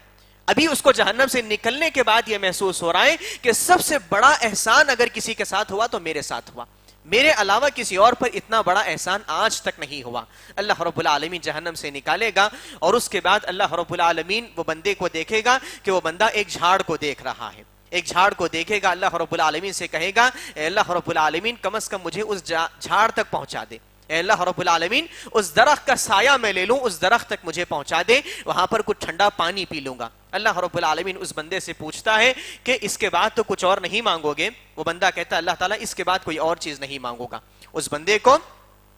ابھی اس کو جہنم سے نکلنے کے بعد یہ محسوس ہو رہا ہے کہ سب سے بڑا احسان اگر کسی کے ساتھ ہوا تو میرے ساتھ ہوا، میرے علاوہ کسی اور پر اتنا بڑا احسان آج تک نہیں ہوا. اللہ رب العالمین جہنم سے نکالے گا اور اس کے بعد اللہ رب العالمین وہ بندے کو دیکھے گا کہ وہ بندہ ایک جھاڑ کو دیکھ رہا ہے. ایک جھاڑ کو دیکھے گا، اللہ رب العالمین سے کہے گا اے اللہ رب العالمین کم از کم مجھے اس جھاڑ تک پہنچا دے. اے اللہ رب العالمین اس درخت کا سایہ میں لے لوں، اس درخت تک مجھے پہنچا دے، وہاں پر کچھ ٹھنڈا پانی پی لوں گا. اللہ رب العالمین اس بندے سے پوچھتا ہے کہ اس کے بعد تو کچھ اور نہیں مانگو گے؟ وہ بندہ کہتا ہے اللہ تعالیٰ اس کے بعد کوئی اور چیز نہیں مانگو گا. اس بندے کو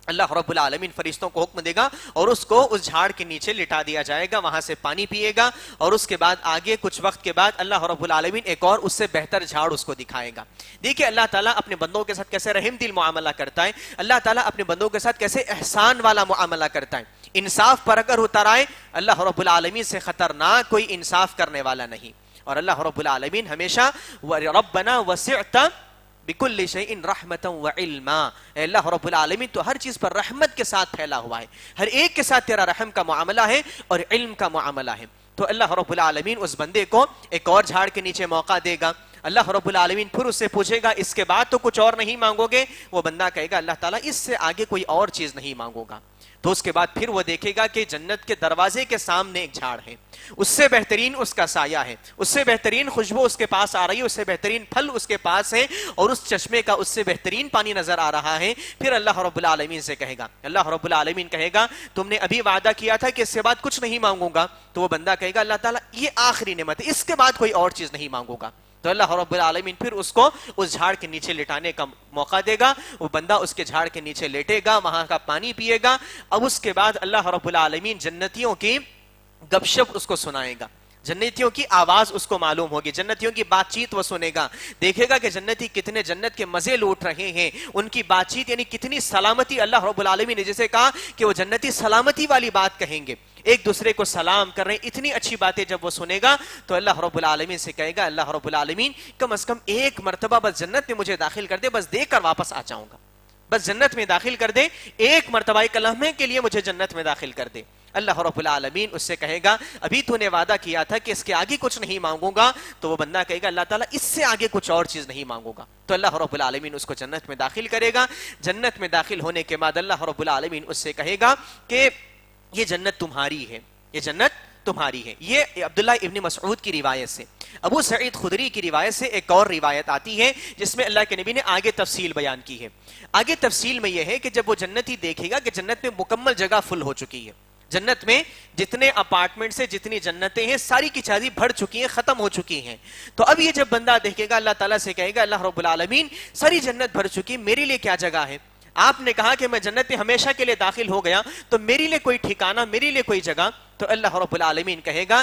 اللہ رب العالمین فرشتوں کو حکم دے گا اور اس کو اس جھاڑ کے نیچے لٹا دیا جائے گا، وہاں سے پانی پیے گا اور اس کے بعد آگے کچھ وقت کے بعد اللہ رب العالمین ایک اور اس سے بہتر جھاڑ اس کو دکھائے گا. دیکھیں اللہ تعالیٰ اپنے بندوں کے ساتھ کیسے رحم دل معاملہ کرتا ہے. اللہ تعالیٰ اپنے بندوں کے ساتھ کیسے احسان والا معاملہ کرتا ہے. انصاف پر اگر اتر آئے اللہ رب العالمین سے خطرناک کوئی انصاف کرنے والا نہیں. اور اللہ رب العالمین ہمیشہ ربنا وسعت بکل شیء رحمتا وعلما، اے اللہ رب العالمین تو ہر چیز پر رحمت کے ساتھ پھیلا ہوا ہے، ہر ایک کے ساتھ تیرا رحم کا معاملہ ہے اور علم کا معاملہ ہے. تو اللہ رب العالمین اس بندے کو ایک اور جھاڑ کے نیچے موقع دے گا. اللہ رب العالمین پھر اس سے پوچھے گا اس کے بعد تو کچھ اور نہیں مانگو گے؟ وہ بندہ کہے گا اللہ تعالیٰ اس سے آگے کوئی اور چیز نہیں مانگو گا. تو اس کے بعد پھر وہ دیکھے گا کہ جنت کے دروازے کے سامنے ایک جھاڑ ہے، اس سے بہترین اس کا سایہ ہے، اس سے بہترین خوشبو اس کے پاس آ رہی ہے، اس سے بہترین پھل اس کے پاس ہے اور اس چشمے کا اس سے بہترین پانی نظر آ رہا ہے. پھر اللہ رب العالمین سے کہے گا، اللہ رب العالمین کہے گا تم نے ابھی وعدہ کیا تھا کہ اس کے بعد کچھ نہیں مانگوں گا. تو وہ بندہ کہے گا اللہ تعالیٰ یہ آخری نعمت ہے، اس کے بعد کوئی اور چیز نہیں مانگوں گا. تو اللہ رب العالمین پھر اس کو اس جھاڑ کے نیچے لٹانے کا موقع دے گا. وہ بندہ اس کے جھاڑ کے نیچے لیٹے گا، وہاں کا پانی پیے گا. اب اس کے بعد اللہ رب العالمین جنتیوں کی گپ شپ اس کو سنائے گا، جنتیوں کی آواز اس کو معلوم ہوگی، جنتیوں کی بات چیت وہ سنے گا. دیکھے گا کہ جنتی کتنے جنت کے مزے لوٹ رہے ہیں، ان کی بات چیت یعنی کتنی سلامتی. اللہ رب العالمین نے جیسے کہا کہ وہ جنتی سلامتی والی بات کہیں گے، ایک دوسرے کو سلام کر رہے ہیں، اتنی اچھی باتیں جب وہ سنے گا تو اللہ رب العالمین سے کہے گا اللہ رب العالمین کم از کم ایک مرتبہ بس جنت میں مجھے داخل کر دے، بس دیکھ کر واپس آ جاؤں گا، بس جنت میں داخل کر دے، ایک مرتبہ ایک لمحے کے لیے مجھے جنت میں داخل کر دے. اللہ رب العالمین اس سے کہے گا ابھی تو نے وعدہ کیا تھا کہ اس کے آگے کچھ نہیں مانگوں گا. تو وہ بندہ کہے گا اللہ تعالیٰ اس سے آگے کچھ اور چیز نہیں مانگوں گا. تو اللہ رب العالمین اس کو جنت میں داخل کرے گا. جنت میں داخل ہونے کے بعد اللہ رب العالمین اس سے کہے گا کہ یہ جنت تمہاری ہے، یہ جنت تمہاری ہے. یہ عبداللہ ابن مسعود کی روایت سے. ابو سعید خدری کی روایت سے ایک اور روایت آتی ہے جس میں اللہ کے نبی نے آگے تفصیل بیان کی ہے. آگے تفصیل میں یہ ہے کہ جب وہ جنتی دیکھے گا کہ جنت میں مکمل جگہ فل ہو چکی ہے, جنت میں جتنے اپارٹمنٹس ہیں, جتنی جنتیں ہیں, ساری کی ساری بھر چکی ہیں, ختم ہو چکی ہیں. تو اب یہ جب بندہ دیکھے گا, اللہ تعالیٰ سے کہے گا اللہ رب العالمین ساری جنت بھر چکی, میرے لیے کیا جگہ ہے؟ آپ نے کہا کہ میں جنت میں ہمیشہ کے لیے داخل ہو گیا, تو میرے لیے کوئی ٹھکانہ, میرے لیے کوئی جگہ؟ تو اللہ رب العالمین کہے گا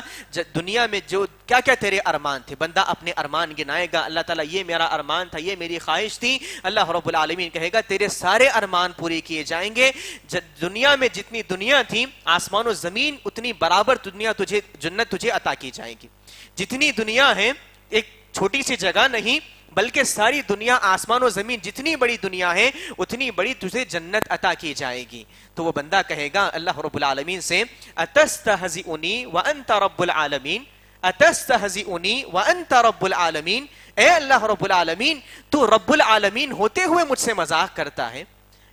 دنیا میں جو کیا کیا تیرے ارمان تھے, بندہ اپنے ارمان گنائے گا, اللہ تعالیٰ یہ میرا ارمان تھا, یہ میری خواہش تھی. اللہ رب العالمین کہے گا تیرے سارے ارمان پورے کیے جائیں گے. دنیا میں جتنی دنیا تھی, آسمان و زمین اتنی برابر دنیا تجھے, جنت تجھے عطا کی جائے گی. جتنی دنیا ہے ایک چھوٹی سی جگہ نہیں, بلکہ ساری دنیا, آسمان و زمین جتنی بڑی دنیا ہے اتنی بڑی تجھے جنت عطا کی جائے گی. تو وہ بندہ کہے گا اللہ رب العالمین سے اتستہزئنی وانت رب العالمین, اتستہزئنی وانت رب العالمین, اے اللہ رب العالمین تو رب العالمین ہوتے ہوئے مجھ سے مذاق کرتا ہے.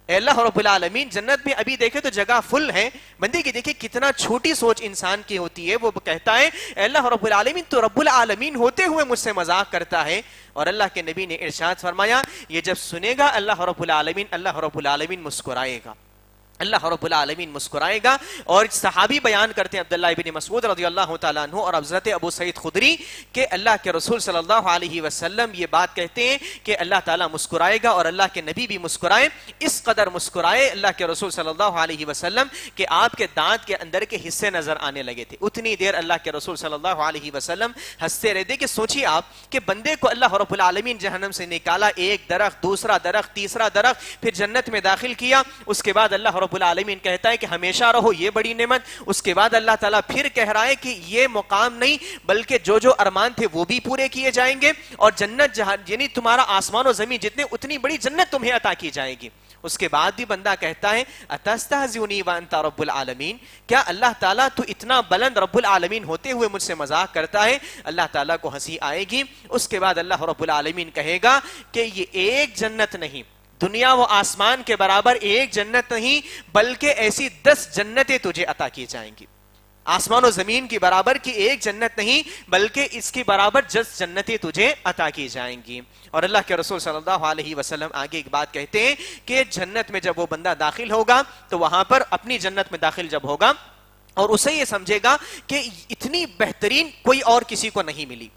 اے اللہ رب العالمین جنت میں ابھی دیکھے تو جگہ فل ہے, بندے کی دیکھے کتنا چھوٹی سوچ انسان کی ہوتی ہے. وہ کہتا ہے اے اللہ رب العالمین تو رب العالمین ہوتے ہوئے مجھ سے مذاق کرتا ہے. اور اللہ کے نبی نے ارشاد فرمایا یہ جب سنے گا اللہ رب العالمین مسکرائے گا, اللہ رب العالمین مسکرائے گا. اور صحابی بیان کرتے ہیں عبداللہ ابن مسعود رضی اللہ تعالیٰ عنہ اور حضرت ابو سعید خدری کہ اللہ کے رسول صلی اللہ علیہ وسلم یہ بات کہتے ہیں کہ اللہ تعالیٰ مسکرائے گا اور اللہ کے نبی بھی مسکرائے. اس قدر مسکرائے اللہ کے رسول صلی اللہ علیہ وسلم کہ آپ کے دانت کے اندر کے حصے نظر آنے لگے تھے. اتنی دیر اللہ کے رسول صلی اللہ علیہ وسلم ہنستے رہتے کہ سوچیے آپ کہ بندے کو اللہ رب العالمین جہنم سے نکالا, ایک درخت, دوسرا درخت, تیسرا درخت, پھر جنت میں داخل کیا. اس کے بعد اللہ رب العالمین کہتا ہے کہ ہمیشہ رہو, یہ بڑی نعمت. اس کے بعد اللہ تعالیٰ پھر کہہ رہا ہے کہ یہ مقام نہیں بلکہ جو ارمان تھے وہ بھی پورے کیے جائیں گے, اور جنت جہاں یعنی تمہارا آسمان و زمین جتنے اتنی بڑی جنت تمہیں عطا کی جائے گی. اس کے بعد بھی بندہ کہتا ہے اتستہزئنی وانت رب العالمین, کیا اللہ تعالیٰ تو اتنا بلند رب العالمین ہوتے ہوئے مجھ سے مذاق کرتا ہے؟ اللہ تعالیٰ کو ہنسی آئے گی. اس کے بعد اللہ رب العالمین کہے گا کہ یہ ایک جنت نہیں, دنیا و آسمان کے برابر ایک جنت نہیں بلکہ ایسی 10 جنتیں تجھے عطا کی جائیں گی. آسمان و زمین کی برابر کی ایک جنت نہیں بلکہ اس کی برابر 10 جنتیں تجھے عطا کی جائیں گی. اور اللہ کے رسول صلی اللہ علیہ وسلم آگے ایک بات کہتے ہیں کہ جنت میں جب وہ بندہ داخل ہوگا تو وہاں پر اپنی جنت میں داخل جب ہوگا اور اسے یہ سمجھے گا کہ اتنی بہترین کوئی اور کسی کو نہیں ملی,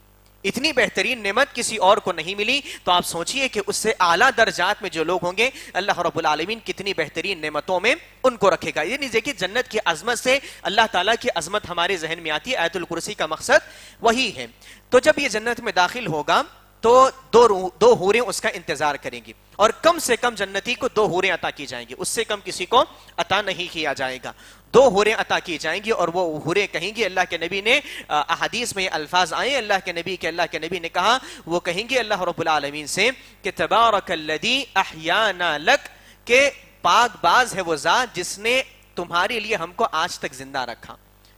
اتنی بہترین نعمت کسی اور کو نہیں ملی. تو آپ سوچئے کہ اس سے اعلیٰ درجات میں جو لوگ ہوں گے اللہ رب العالمین کتنی بہترین نعمتوں میں ان کو رکھے گا. یہ نہیں دیکھیں جنت کی عظمت سے اللہ تعالیٰ کی عظمت ہمارے ذہن میں آتی ہے. آیت الکرسی کا مقصد وہی ہے. تو جب یہ جنت میں داخل ہوگا تو دو حوریں اس کا انتظار کریں گی, اور کم سے کم جنتی کو 2 حوریں عطا کی جائیں گی, اس سے کم کسی کو عطا نہیں کیا جائے گا. 2 حوریں عطا کی جائیں گی اور وہ حوریں کہیں گی, اللہ کے نبی نے احادیث میں الفاظ آئے اللہ کے نبی نے کہا, وہ کہیں گے اللہ رب العالمین سے کہ تبارک الذی احیانا لک, کہ پاک باز ہے وہ ذات جس نے تمہارے لیے ہم کو آج تک زندہ رکھا,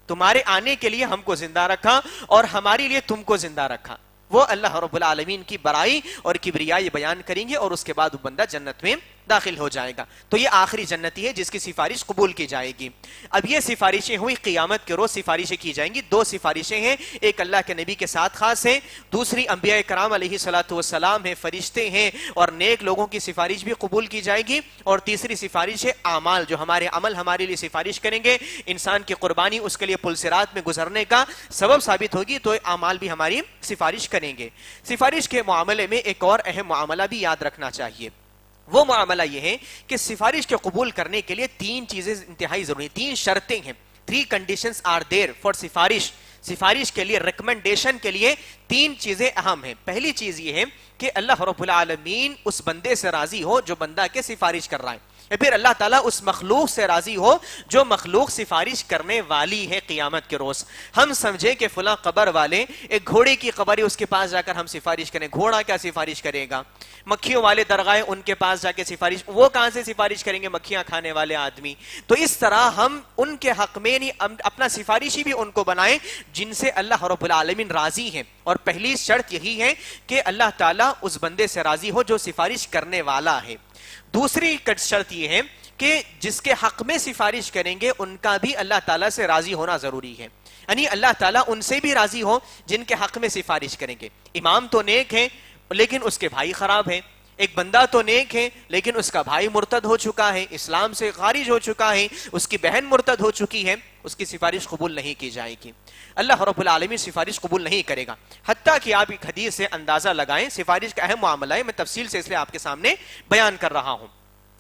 تمہارے آنے کے لیے ہم کو زندہ رکھا اور ہمارے لیے تم کو زندہ رکھا. وہ اللہ رب العالمین کی بڑائی اور کبریائی بیان کریں گے اور اس کے بعد وہ بندہ جنت میں داخل ہو جائے گا. تو یہ آخری جنتی ہے جس کی سفارش قبول کی جائے گی. اب یہ سفارشیں ہوئی, قیامت کے روز سفارشیں کی جائیں گی. 2 سفارشیں ہیں, ایک اللہ کے نبی کے ساتھ خاص ہے, دوسری انبیاء کرام علیہ الصلوۃ والسلام ہیں, فرشتے ہیں اور نیک لوگوں کی سفارش بھی قبول کی جائے گی. اور تیسری سفارش ہے اعمال, جو عمل ہمارے لیے سفارش کریں گے, انسان کی قربانی اس کے لیے پل صراط میں گزرنے کا سبب ثابت ہوگی, تو اعمال بھی ہماری سفارش کریں گے. سفارش کے معاملے میں ایک اور اہم معاملہ بھی یاد رکھنا چاہیے. وہ معاملہ یہ ہے کہ سفارش کے قبول کرنے کے لیے 3 چیزیں انتہائی ضروری, 3 شرطیں ہیں. 3 conditions are there for سفارش. سفارش کے لیے, ریکمنڈیشن کے لیے 3 چیزیں اہم ہیں. پہلی چیز یہ ہے کہ اللہ رب العالمین اس بندے سے راضی ہو جو بندہ کے سفارش کر رہا ہے, یا پھر اللہ تعالیٰ اس مخلوق سے راضی ہو جو مخلوق سفارش کرنے والی ہے. قیامت کے روز ہم سمجھے کہ فلاں قبر والے, ایک گھوڑے کی قبر ہے, اس کے پاس جا کر ہم سفارش کریں, گھوڑا کیا سفارش کرے گا؟ مکھیوں والے درگاہ ان کے پاس جا کے سفارش, وہ کہاں سے سفارش کریں گے؟ مکھیاں کھانے والے آدمی. تو اس طرح ہم ان کے حق میں اپنا سفارشی بھی ان کو بنائیں جن سے اللہ رب العالمین راضی ہیں. اور پہلی شرط یہی ہے کہ اللہ تعالیٰ اس بندے سے راضی ہو جو سفارش کرنے والا ہے. دوسری شرط یہ ہے کہ جس کے حق میں سفارش کریں گے ان کا بھی اللہ تعالیٰ سے راضی ہونا ضروری ہے، یعنی اللہ تعالیٰ ان سے بھی راضی ہو جن کے حق میں سفارش کریں گے۔ امام تو نیک ہے لیکن اس کے بھائی خراب ہیں، ایک بندہ تو نیک ہے لیکن اس کا بھائی مرتد ہو چکا ہے، اسلام سے خارج ہو چکا ہے، اس کی بہن مرتد ہو چکی ہے، اس کی سفارش قبول نہیں کی جائے گی، اللہ رب العالمین سفارش قبول نہیں کرے گا۔ حتیٰ کہ آپ ایک حدیث سے اندازہ لگائیں، سفارش کا اہم معاملہ ہے، میں تفصیل سے اس لیے آپ کے سامنے بیان کر رہا ہوں۔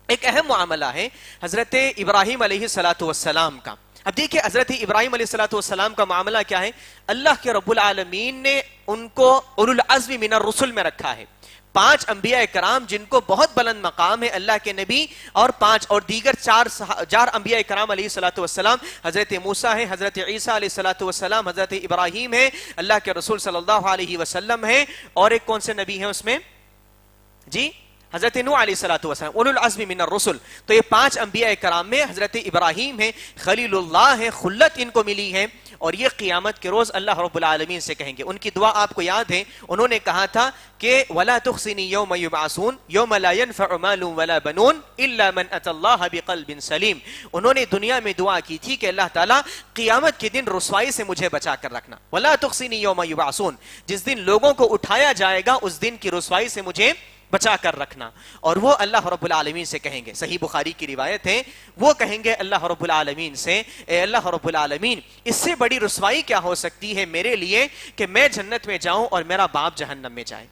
ایک اہم معاملہ ہے حضرت ابراہیم علیہ السلام کا۔ اب دیکھیں حضرت ابراہیم علیہ السلام کا معاملہ کیا ہے، اللہ کے رب العالمین نے ان کو اولو العزم من الرسل میں رکھا ہے، 5 انبیاء کرام جن کو بہت بلند مقام ہے، اللہ کے نبی اور دیگر 4 انبیاء کرام علیہ السلام، حضرت موسیٰ ہے، حضرت عیسیٰ علیہ السلام، حضرت ابراہیم ہے، اللہ کے رسول صلی اللہ علیہ وسلم ہے، اور ایک کون سے نبی ہیں اس میں؟ جی حضرت نوح علیہ السلام، اولو العزم من الرسل۔ تو یہ 5 انبیاء کرام میں حضرت ابراہیم ہے، خلیل اللہ ہے، خلت ان کو ملی ہے، اور یہ قیامت کے روز اللہ رب العالمین سے کہیں گے۔ ان کی دعا آپ کو یاد ہے، انہوں نے کہا تھا کہ وَلَا تُخْزِنِي يَوْمَ يُبْعَثُونَ يَوْمَ لَا يَنْفَعُ مَالٌ وَلَا بَنُونَ إِلَّا مَنْ أَتَى اللَّهَ بِقَلْبٍ سَلِيمٍ۔ انہوں نے دنیا میں دعا کی تھی کہ اللہ تعالیٰ قیامت کے دن رسوائی سے مجھے بچا کر رکھنا، وَلَا تُخْزِنِي يَوْمَ يُبْعَثُونَ، جس دن لوگوں کو اٹھایا جائے گا اس دن کی رسوائی سے مجھے بچا کر رکھنا۔ اور وہ اللہ رب العالمین سے کہیں گے، صحیح بخاری کی روایت ہے، وہ کہیں گے اللہ رب العالمین سے، اے اللہ رب العالمین، اس سے بڑی رسوائی کیا ہو سکتی ہے میرے لیے کہ میں جنت میں جاؤں اور میرا باپ جہنم میں جائے،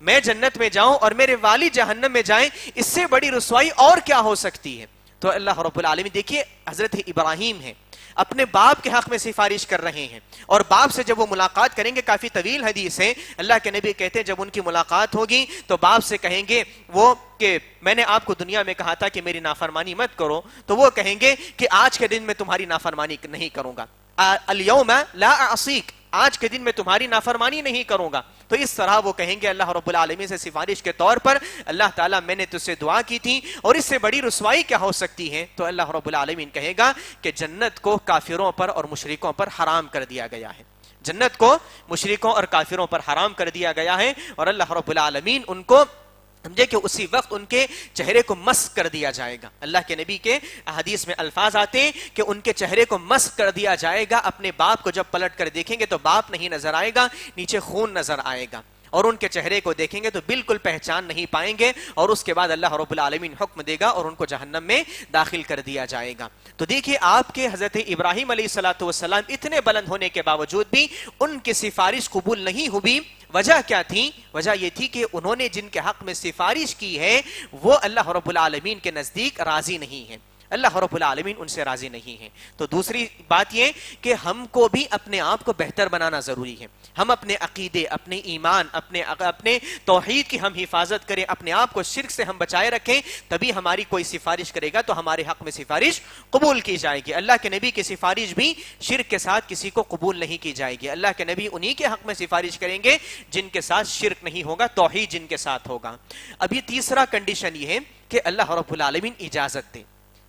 میں جنت میں جاؤں اور میرے والد جہنم میں جائیں، اس سے بڑی رسوائی اور کیا ہو سکتی ہے؟ تو اللہ رب العالمین، دیکھیے حضرت ابراہیم ہے، اپنے باپ کے حق میں سفارش کر رہے ہیں، اور باپ سے جب وہ ملاقات کریں گے، کافی طویل حدیث ہے، اللہ کے نبی کہتے ہیں جب ان کی ملاقات ہوگی تو باپ سے کہیں گے وہ کہ میں نے آپ کو دنیا میں کہا تھا کہ میری نافرمانی مت کرو، تو وہ کہیں گے کہ آج کے دن میں تمہاری نافرمانی نہیں کروں گا، الیوم لا اعصیک، آج کے دن میں تمہاری نافرمانی نہیں کروں گا۔ تو اس طرح وہ کہیں گے اللہ رب العالمین سے سفارش کے طور پر، اللہ تعالیٰ میں نے تجھ سے دعا کی تھی اور اس سے بڑی رسوائی کیا ہو سکتی ہے؟ تو اللہ رب العالمین کہے گا کہ جنت کو کافروں پر اور مشرکوں پر حرام کر دیا گیا ہے، جنت کو مشرکوں اور کافروں پر حرام کر دیا گیا ہے، اور اللہ رب العالمین ان کو سمجھے کہ اسی وقت ان کے چہرے کو مسح کر دیا جائے گا۔ اللہ کے نبی کے حدیث میں الفاظ آتے ہیں کہ ان کے چہرے کو مسح کر دیا جائے گا، اپنے باپ کو جب پلٹ کر دیکھیں گے تو باپ نہیں نظر آئے گا، نیچے خون نظر آئے گا، اور ان کے چہرے کو دیکھیں گے تو بالکل پہچان نہیں پائیں گے، اور اس کے بعد اللہ رب العالمین حکم دے گا اور ان کو جہنم میں داخل کر دیا جائے گا۔ تو دیکھیے آپ کے حضرت ابراہیم علیہ السلام اتنے بلند ہونے کے باوجود بھی ان کی سفارش قبول نہیں ہوئی۔ وجہ کیا تھی؟ وجہ یہ تھی کہ انہوں نے جن کے حق میں سفارش کی ہے وہ اللہ رب العالمین کے نزدیک راضی نہیں ہیں، اللہ رب العالمین ان سے راضی نہیں ہیں۔ تو دوسری بات یہ کہ ہم کو بھی اپنے آپ کو بہتر بنانا ضروری ہے، ہم اپنے عقیدے، اپنے ایمان، اپنے توحید کی ہم حفاظت کریں، اپنے آپ کو شرک سے ہم بچائے رکھیں، تبھی ہماری کوئی سفارش کرے گا تو ہمارے حق میں سفارش قبول کی جائے گی۔ اللہ کے نبی کی سفارش بھی شرک کے ساتھ کسی کو قبول نہیں کی جائے گی، اللہ کے نبی انہی کے حق میں سفارش کریں گے جن کے ساتھ شرک نہیں ہوگا، توحید جن کے ساتھ ہوگا۔ اب یہ تیسرا کنڈیشن یہ ہے کہ اللہ رب العالمین اجازت دے،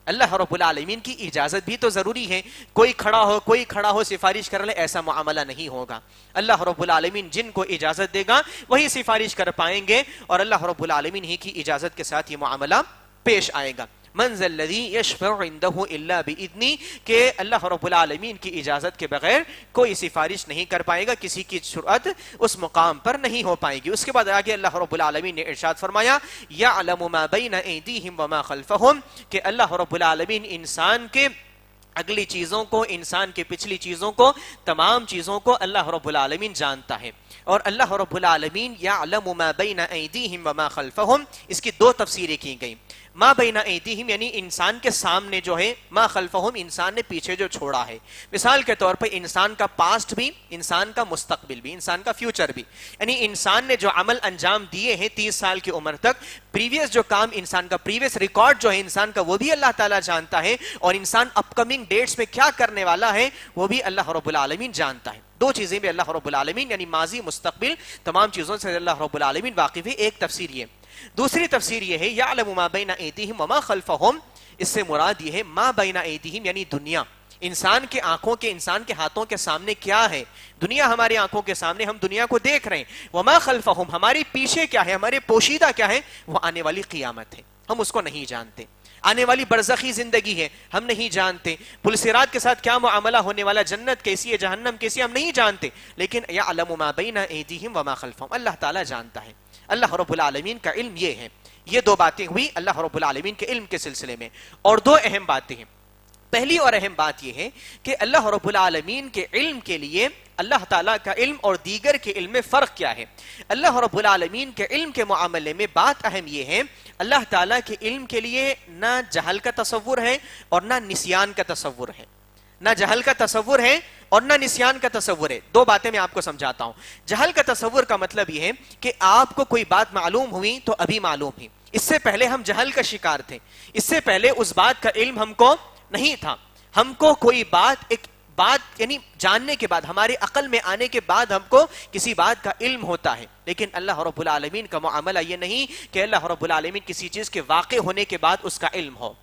اللہ رب العالمین کی اجازت بھی تو ضروری ہے، کوئی کھڑا ہو سفارش کر لے، ایسا معاملہ نہیں ہوگا۔ اللہ رب العالمین جن کو اجازت دے گا وہی سفارش کر پائیں گے، اور اللہ رب العالمین ہی کی اجازت کے ساتھ یہ معاملہ پیش آئے گا۔ من ذا الذی یشفع عنده الا باذنہ، کہ اللہ رب العالمین کی اجازت کے بغیر کوئی سفارش نہیں کر پائے گا، کسی کی جرأت اس مقام پر نہیں ہو پائے گی۔ اس کے بعد آگے اللہ رب العالمین نے ارشاد فرمایا یعلم ما بین ایدیہم وما خلفہم، کہ اللہ رب العالمین انسان کے اگلی چیزوں کو، انسان کے پچھلی چیزوں کو، تمام چیزوں کو اللہ رب العالمین جانتا ہے۔ اور اللہ رب العالمین یعلم ما بین ایدیہم وما خلفہم، اس کی 2 تفسیریں کی گئیں۔ ما بین ایدیہم یعنی انسان کے سامنے جو ہے، ما خلفہم انسان نے پیچھے جو چھوڑا ہے۔ مثال کے طور پر انسان کا پاسٹ بھی، انسان کا مستقبل بھی، انسان کا فیوچر بھی، یعنی انسان نے جو عمل انجام دیے ہیں 30 سال کی عمر تک، پریویس جو کام انسان کا، پریویس ریکارڈ جو ہے انسان کا، وہ بھی اللہ تعالیٰ جانتا ہے، اور انسان اپ کمنگ ڈیٹس میں کیا کرنے والا ہے وہ بھی اللہ رب العالمین جانتا ہے۔ 2 چیزیں بھی اللہ رب العالمین، یعنی ماضی مستقبل، تمام چیزوں سے اللہ رب العالمین واقف ہے۔ ایک تفسیر یہ۔ دوسری تفسیر یہ ہے یعلم ما بین ایدیہم وما خلفہم، اس سے مراد یہ ہے ما بین ایدیہم یعنی دنیا، انسان کے آنکھوں کے، انسان کے ہاتھوں کے سامنے کیا ہے، دنیا ہمارے آنکھوں کے سامنے، ہم دنیا کو دیکھ رہے ہیں، وما خلفہم ہمارے پیچھے کیا ہے، ہمارے پوشیدہ کیا ہے، وہ آنے والی قیامت ہے، ہم اس کو نہیں جانتے۔ آنے والی برزخی زندگی ہے ہم نہیں جانتے، پلسرات کے ساتھ کیا معاملہ ہونے والا، جنت کیسی ہے جہنم کیسی ہے ہم نہیں جانتے، لیکن یعلم ما بین ایدیہم وما خلفہم، اللہ تعالیٰ جانتا ہے، اللہ رب العالمین کا علم یہ ہے۔ یہ دو باتیں ہوئی اللہ رب العالمین کے علم کے سلسلے میں، اور دو اہم باتیں ہیں۔ پہلی اور اہم بات یہ ہے کہ اللہ رب العالمین کے علم کے لیے اللہ تعالیٰ کا علم اور دیگر کے علم میں فرق کیا ہے۔ اللہ رب العالمین کے علم کے معاملے میں بات اہم یہ ہے، اللہ تعالیٰ کے علم کے لیے نہ جہل کا تصور ہے اور نہ نسیان کا تصور ہے، نہ جہل کا تصور ہے اور نہ نسیان کا تصور ہے۔ دو باتیں میں آپ کو سمجھاتا ہوں۔ جہل کا تصور کا مطلب یہ ہے کہ آپ کو کوئی بات معلوم ہوئی تو ابھی معلوم ہوئی، اس سے پہلے ہم جہل کا شکار تھے، اس سے پہلے اس بات کا علم ہم کو نہیں تھا، ہم کو کوئی ایک بات یعنی جاننے کے بعد، ہمارے عقل میں آنے کے بعد ہم کو کسی بات کا علم ہوتا ہے، لیکن اللہ رب العالمین کا معاملہ یہ نہیں کہ اللہ رب العالمین کسی چیز کے واقع ہونے کے بعد اس کا علم ہو۔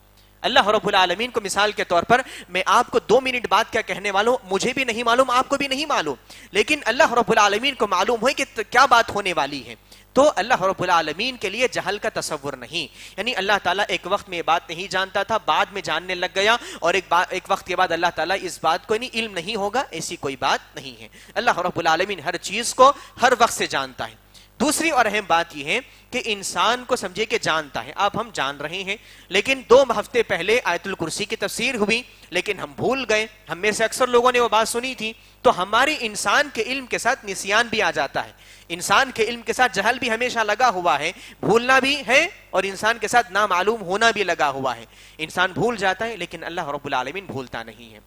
اللہ رب العالمین کو مثال کے طور پر میں آپ کو 2 منٹ بعد کیا کہنے والا ہوں مجھے بھی نہیں معلوم، آپ کو بھی نہیں معلوم، لیکن اللہ رب العالمین کو معلوم ہے کہ کیا بات ہونے والی ہے۔ تو اللہ رب العالمین کے لیے جہل کا تصور نہیں، یعنی اللہ تعالیٰ ایک وقت میں یہ بات نہیں جانتا تھا، بعد میں جاننے لگ گیا، اور ایک وقت کے بعد اللہ تعالیٰ اس بات کو علم نہیں ہوگا، ایسی کوئی بات نہیں ہے۔ اللہ رب العالمین ہر چیز کو ہر وقت سے جانتا ہے۔ دوسری اور اہم بات یہ ہے کہ انسان کو سمجھے کہ جانتا ہے، اب ہم جان رہے ہیں، لیکن 2 ہفتے پہلے آیت الکرسی کی تفسیر ہوئی لیکن ہم بھول گئے، ہم میں سے اکثر لوگوں نے وہ بات سنی تھی، تو ہمارے انسان کے علم کے ساتھ نسیان بھی آ جاتا ہے، انسان کے علم کے ساتھ جہل بھی ہمیشہ لگا ہوا ہے، بھولنا بھی ہے اور انسان کے ساتھ نامعلوم ہونا بھی لگا ہوا ہے۔ انسان بھول جاتا ہے لیکن اللہ رب العالمین بھولتا نہیں ہے۔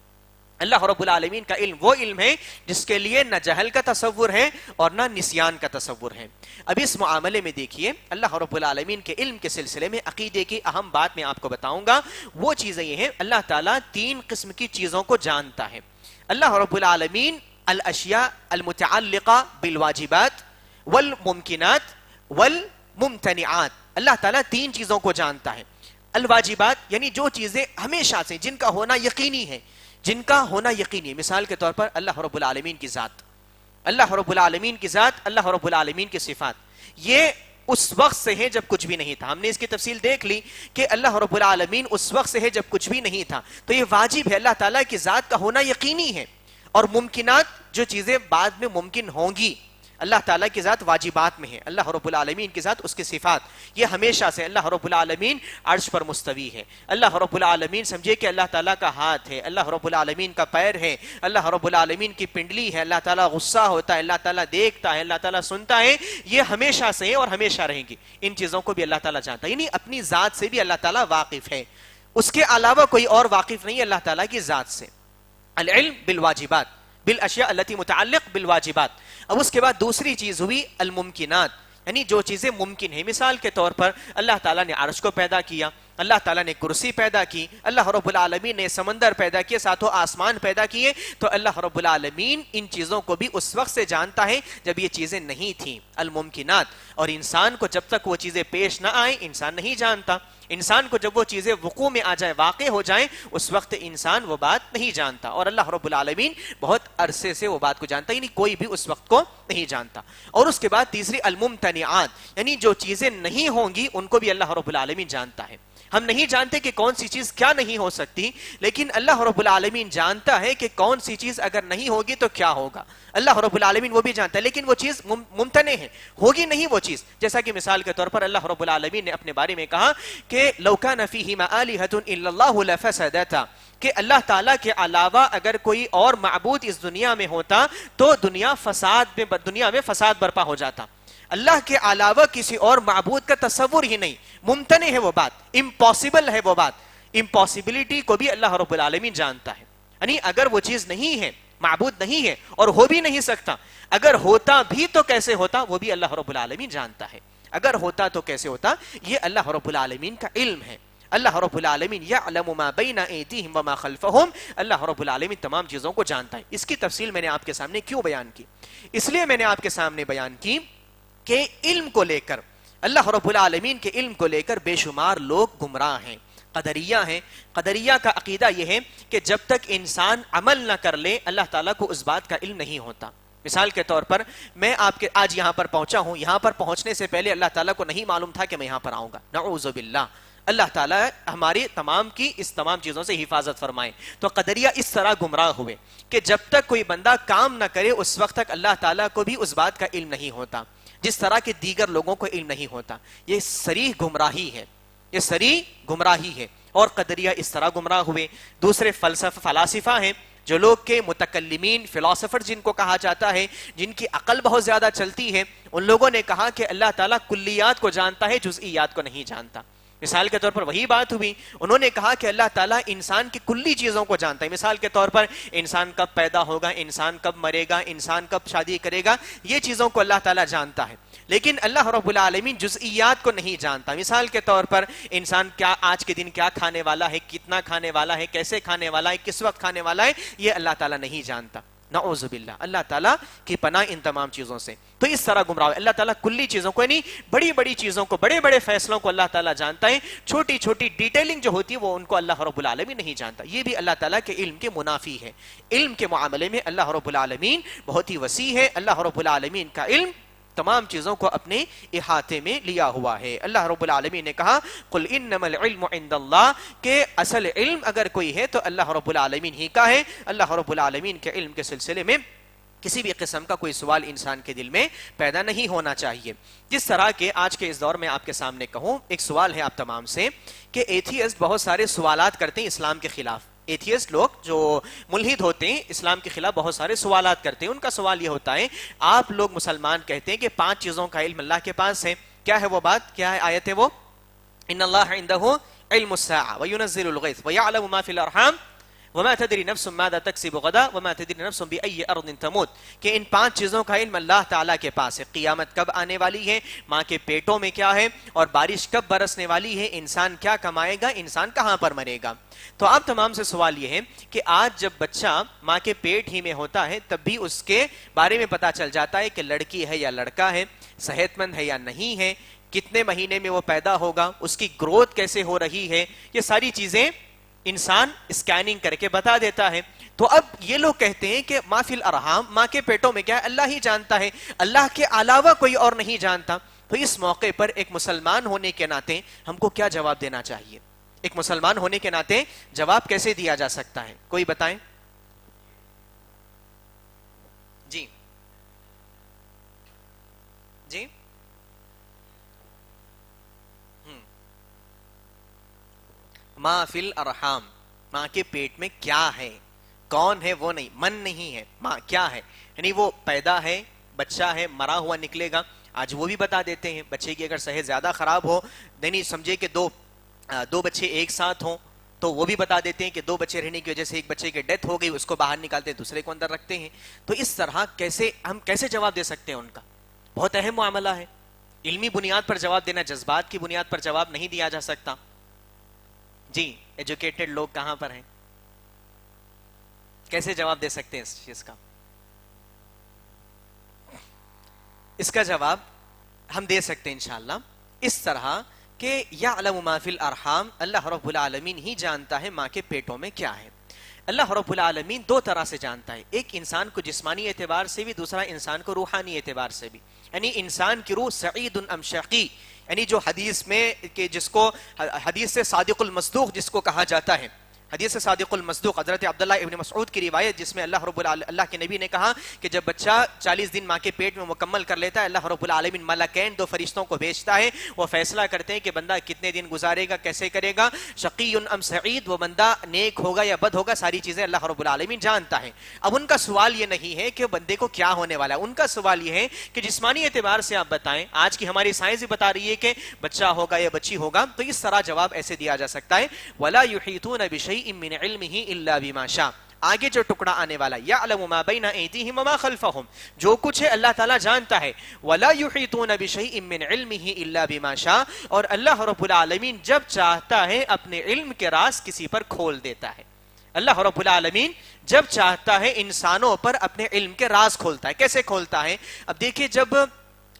اللہ رب العالمین کا علم وہ علم ہے جس کے لیے نہ جہل کا تصور ہے اور نہ نسیان کا تصور ہے۔ اب اس معاملے میں دیکھیے اللہ رب العالمین کے علم کے سلسلے میں عقیدے کی اہم بات میں آپ کو بتاؤں گا، وہ چیزیں یہ ہیں، اللہ تعالیٰ 3 قسم کی چیزوں کو جانتا ہے۔ اللہ رب العالمین الاشیاء المتعلقہ بالواجبات والممکنات والممتنعات، اللہ تعالیٰ 3 چیزوں کو جانتا ہے۔ الواجبات یعنی جو چیزیں ہمیشہ سے جن کا ہونا یقینی ہے، جن کا ہونا یقینی ہے، مثال کے طور پر اللہ رب العالمین کی ذات، اللہ رب العالمین کی ذات، اللہ رب العالمین کی صفات، یہ اس وقت سے ہے جب کچھ بھی نہیں تھا۔ ہم نے اس کی تفصیل دیکھ لی کہ اللہ رب العالمین اس وقت سے ہے جب کچھ بھی نہیں تھا، تو یہ واجب ہے، اللہ تعالیٰ کی ذات کا ہونا یقینی ہے۔ اور ممکنات جو چیزیں بعد میں ممکن ہوں گی، اللہ تعالیٰ کی ذات واجبات میں ہے، اللہ رب العالمین کی ذات اس کی صفات یہ ہمیشہ سے، اللہ رب العالمین عرش پر مستوی ہے، اللہ رب العالمین سمجھے کہ اللہ تعالیٰ کا ہاتھ ہے، اللہ رب العالمین کا پیر ہے، اللہ رب العالمین کی پنڈلی ہے، اللہ تعالیٰ غصہ ہوتا ہے، اللہ تعالیٰ دیکھتا ہے، اللہ تعالیٰ سنتا ہے، یہ ہمیشہ سے ہے اور ہمیشہ رہیں گی۔ ان چیزوں کو بھی اللہ تعالیٰ جانتا ہے، یعنی اپنی ذات سے بھی اللہ تعالیٰ واقف ہے، اس کے علاوہ کوئی اور واقف نہیں ہے اللہ تعالیٰ کی ذات سے۔ العلم بالواجبات بالاشیاء التي متعلق بالواجبات۔ اب اس کے بعد دوسری چیز ہوئی الممکنات، یعنی جو چیزیں ممکن ہیں، مثال کے طور پر اللہ تعالیٰ نے عرش کو پیدا کیا، اللہ تعالیٰ نے کرسی پیدا کی، اللہ رب العالمین نے سمندر پیدا کیے، ساتوں آسمان پیدا کیے، تو اللہ رب العالمین ان چیزوں کو بھی اس وقت سے جانتا ہے جب یہ چیزیں نہیں تھیں، الممکنات۔ اور انسان کو جب تک وہ چیزیں پیش نہ آئیں انسان نہیں جانتا، انسان کو جب وہ چیزیں وقوع میں آ جائیں، واقع ہو جائیں، اس وقت انسان وہ بات نہیں جانتا، اور اللہ رب العالمین بہت عرصے سے وہ بات کو جانتا، یعنی کوئی بھی اس وقت کو نہیں جانتا۔ اور اس کے بعد تیسری الممتنعات، یعنی جو چیزیں نہیں ہوں گی ان کو بھی اللہ رب العالمین جانتا ہے۔ ہم نہیں جانتے کہ کون سی چیز کیا نہیں ہو سکتی، لیکن اللہ رب العالمین جانتا ہے کہ کون سی چیز اگر نہیں ہوگی تو کیا ہوگا، اللہ رب العالمین وہ بھی جانتا ہے، لیکن وہ چیز ممتنع ہے، ہوگی نہیں وہ چیز۔ جیسا کہ مثال کے طور پر اللہ رب العالمین نے اپنے بارے میں کہا کہ لو کان فیہما آلہۃ الا اللہ لفسدتا، کہ اللہ تعالیٰ کے علاوہ اگر کوئی اور معبود اس دنیا میں ہوتا تو دنیا میں فساد برپا ہو جاتا۔ اللہ کے علاوہ کسی اور معبود کا تصور ہی نہیں، ممتنع ہے وہ بات، امپاسبل ہے وہ بات، امپاسبلٹی کو بھی اللہ رب العالمین جانتا ہے، یعنی اگر وہ چیز نہیں ہے، معبود نہیں ہے اور ہو بھی نہیں سکتا، اگر ہوتا بھی تو کیسے ہوتا وہ بھی اللہ رب العالمین جانتا ہے، اگر ہوتا تو کیسے ہوتا، یہ اللہ رب العالمین کا علم ہے۔ اللہ رب العالمین یعلم ما بین ایدیہم وما خلفہم، اللہ رب العالمین تمام چیزوں کو جانتا ہے۔ اس کی تفصیل میں نے آپ کے سامنے کیوں بیان کی؟ اس لیے میں نے آپ کے سامنے بیان کی کہ علم کو لے کر، اللہ رب العالمین کے علم کو لے کر بے شمار لوگ گمراہ ہیں، قدریہ ہیں۔ قدریہ کا عقیدہ یہ ہے کہ جب تک انسان عمل نہ کر لے اللہ تعالیٰ کو اس بات کا علم نہیں ہوتا۔ مثال کے طور پر میں آپ کے آج یہاں پر پہنچا ہوں، یہاں پر پہنچنے سے پہلے اللہ تعالیٰ کو نہیں معلوم تھا کہ میں یہاں پر آؤں گا، نعوذ باللہ، اللہ تعالیٰ ہماری تمام کی اس تمام چیزوں سے حفاظت فرمائے. تو قدریہ اس طرح گمراہ ہوئے کہ جب تک کوئی بندہ کام نہ کرے اس وقت تک اللہ تعالیٰ کو بھی اس بات کا علم نہیں ہوتا جس طرح کے دیگر لوگوں کو علم نہیں ہوتا. یہ صریح گمراہی ہے, یہ صریح گمراہی ہے. اور قدریہ اس طرح گمراہ ہوئے. دوسرے فلاسفہ ہیں جو لوگ کے متکلمین فلاسفر جن کو کہا جاتا ہے, جن کی عقل بہت زیادہ چلتی ہے, ان لوگوں نے کہا کہ اللہ تعالیٰ کلیات کو جانتا ہے, جزئیات کو نہیں جانتا. مثال کے طور پر وہی بات ہوئی, انہوں نے کہا کہ اللہ تعالیٰ انسان کی کلی چیزوں کو جانتا ہے. مثال کے طور پر انسان کب پیدا ہوگا, انسان کب مرے گا, انسان کب شادی کرے گا, یہ چیزوں کو اللہ تعالیٰ جانتا ہے. لیکن اللہ رب العالمین جزئیات کو نہیں جانتا. مثال کے طور پر انسان کیا آج کے دن کیا کھانے والا ہے, کتنا کھانے والا ہے, کیسے کھانے والا ہے, کس وقت کھانے والا ہے, یہ اللہ تعالیٰ نہیں جانتا. نعوذ باللہ, اللہ تعالیٰ کی پناہ ان تمام چیزوں سے. تو اس طرح گمراہ ہے. اللہ تعالیٰ کلی چیزوں کو, یعنی بڑی بڑی چیزوں کو, بڑے بڑے فیصلوں کو اللہ تعالیٰ جانتا ہے, چھوٹی چھوٹی ڈیٹیلنگ جو ہوتی ہے وہ ان کو اللہ رب العالمین نہیں جانتا. یہ بھی اللہ تعالیٰ کے علم کے منافی ہے. علم کے معاملے میں اللہ رب العالمین بہت ہی وسیع ہے. اللہ رب العالمین کا علم تمام چیزوں کو اپنے احاطے میں لیا ہوا ہے. اللہ رب العالمین نے کہا قل انما العلم عند اللہ, کہ اصل علم اگر کوئی ہے تو اللہ رب العالمین ہی کا ہے. اللہ رب العالمین کے علم کے سلسلے میں کسی بھی قسم کا کوئی سوال انسان کے دل میں پیدا نہیں ہونا چاہیے. جس طرح کے آج کے اس دور میں آپ کے سامنے کہوں, ایک سوال ہے آپ تمام سے کہ ایتھیسٹ بہت سارے سوالات کرتے ہیں اسلام کے خلاف. ایتھیسٹ لوگ جو ملحد ہوتے ہیں اسلام کے خلاف بہت سارے سوالات کرتے ہیں. ان کا سوال یہ ہوتا ہے, آپ لوگ مسلمان کہتے ہیں کہ 5 چیزوں کا علم اللہ کے پاس ہے. کیا ہے وہ بات, کیا ہے آیت ہے وہ؟ ان اللہ عنده علم الساعة وينزل الغيث ويعلم ما في الارحام وما تدري نفس ماذا تكسب غدا وما تدري نفس بأي ارض تموت. کہ ان 5 چیزوں کا علم اللہ تعالیٰ کے پاس ہے. قیامت کب آنے والی ہے, ماں کے پیٹوں میں کیا ہے, اور بارش کب برسنے والی ہے, انسان کیا کمائے گا, انسان کہاں پر مرے گا. تو آپ تمام سے سوال یہ ہے کہ آج جب بچہ ماں کے پیٹ ہی میں ہوتا ہے تب بھی اس کے بارے میں پتا چل جاتا ہے کہ لڑکی ہے یا لڑکا ہے, صحت مند ہے یا نہیں ہے, کتنے مہینے میں وہ پیدا ہوگا, اس کی گروتھ کیسے ہو رہی ہے, یہ ساری چیزیں انسان اسکیننگ کر کے بتا دیتا ہے. تو اب یہ لوگ کہتے ہیں کہ ما فی الارحام, ماں کے پیٹوں میں کیا ہے اللہ ہی جانتا ہے, اللہ کے علاوہ کوئی اور نہیں جانتا. تو اس موقع پر ایک مسلمان ہونے کے ناطے ہم کو کیا جواب دینا چاہیے؟ ایک مسلمان ہونے کے ناطے جواب کیسے دیا جا سکتا ہے, کوئی بتائیں؟ جی جی ما فی الارحام, ماں کے پیٹ میں کیا ہے, کون ہے وہ نہیں, من نہیں ہے, ماں کیا ہے, یعنی وہ پیدا ہے, بچہ ہے, مرا ہوا نکلے گا. آج وہ بھی بتا دیتے ہیں. بچے کی اگر صحت زیادہ خراب ہو, نہیں سمجھے کہ دو بچے ایک ساتھ ہوں, تو وہ بھی بتا دیتے ہیں کہ 2 بچے رہنے کی وجہ سے ایک بچے کی ڈیتھ ہو گئی, اس کو باہر نکالتے ہیں, دوسرے کو اندر رکھتے ہیں. تو اس طرح ہم کیسے جواب دے سکتے ہیں ان کا؟ بہت اہم معاملہ ہے. علمی بنیاد پر جواب دینا, جذبات کی بنیاد پر جواب نہیں دیا جا سکتا. جی ایجوکیٹڈ لوگ کہاں پر ہیں, کیسے جواب دے سکتے ہیں اس چیز کا؟ اس کا جواب ہم دے سکتے ہیں انشاءاللہ اس طرح کہ یعلم ما فی الارحام, اللہ رب العالمین ہی جانتا ہے ماں کے پیٹوں میں کیا ہے. اللہ رب العالمین 2 طرح سے جانتا ہے, ایک انسان کو جسمانی اعتبار سے بھی, دوسرا انسان کو روحانی اعتبار سے بھی. یعنی انسان کی روح سعید ام شقی, یعنی جو حدیث میں کہ جس کو حدیث سے صادق المصدوق جس کو کہا جاتا ہے, حدیث صادق المصدوق حضرت عبداللہ ابن مسعود کی روایت, جس میں اللہ کے نبی نے کہا کہ جب بچہ 40 دن ماں کے پیٹ میں مکمل کر لیتا ہے, اللہ رب العالمین ملکین 2 فرشتوں کو بھیجتا ہے, وہ فیصلہ کرتے ہیں کہ بندہ کتنے دن گزارے گا, کیسے کرے گا, شقی ام سعید, وہ بندہ نیک ہوگا یا بد ہوگا, ساری چیزیں اللہ رب العالمین جانتا ہے. اب ان کا سوال یہ نہیں ہے کہ بندے کو کیا ہونے والا ہے, ان کا سوال یہ ہے کہ جسمانی اعتبار سے آپ بتائیں. آج کی ہماری سائنس بھی بتا رہی ہے کہ بچہ ہوگا یا بچی ہوگا, تو اس طرح جواب ایسے دیا جا سکتا ہے وَلَا يُحِيطُونَ بِشَيْءٍ مِّنْ عِلْمِهِ إِلَّا بِمَا شَاءَ. آگے جو ٹکڑا آنے والا یعلم ما بین ایدیہم وما خلفہم, جو کچھ ہے اللہ تعالیٰ جانتا ہے. ولا یحیطون بشیء من علمہ الا بما شاء, اور اللہ رب العالمین جب چاہتا ہے اپنے علم کے راز کسی پر کھول دیتا ہے. اللہ رب العالمین جب چاہتا ہے انسانوں پر اپنے علم کے راز کھولتا ہے. کیسے کھولتا ہے؟ اب دیکھیے, جب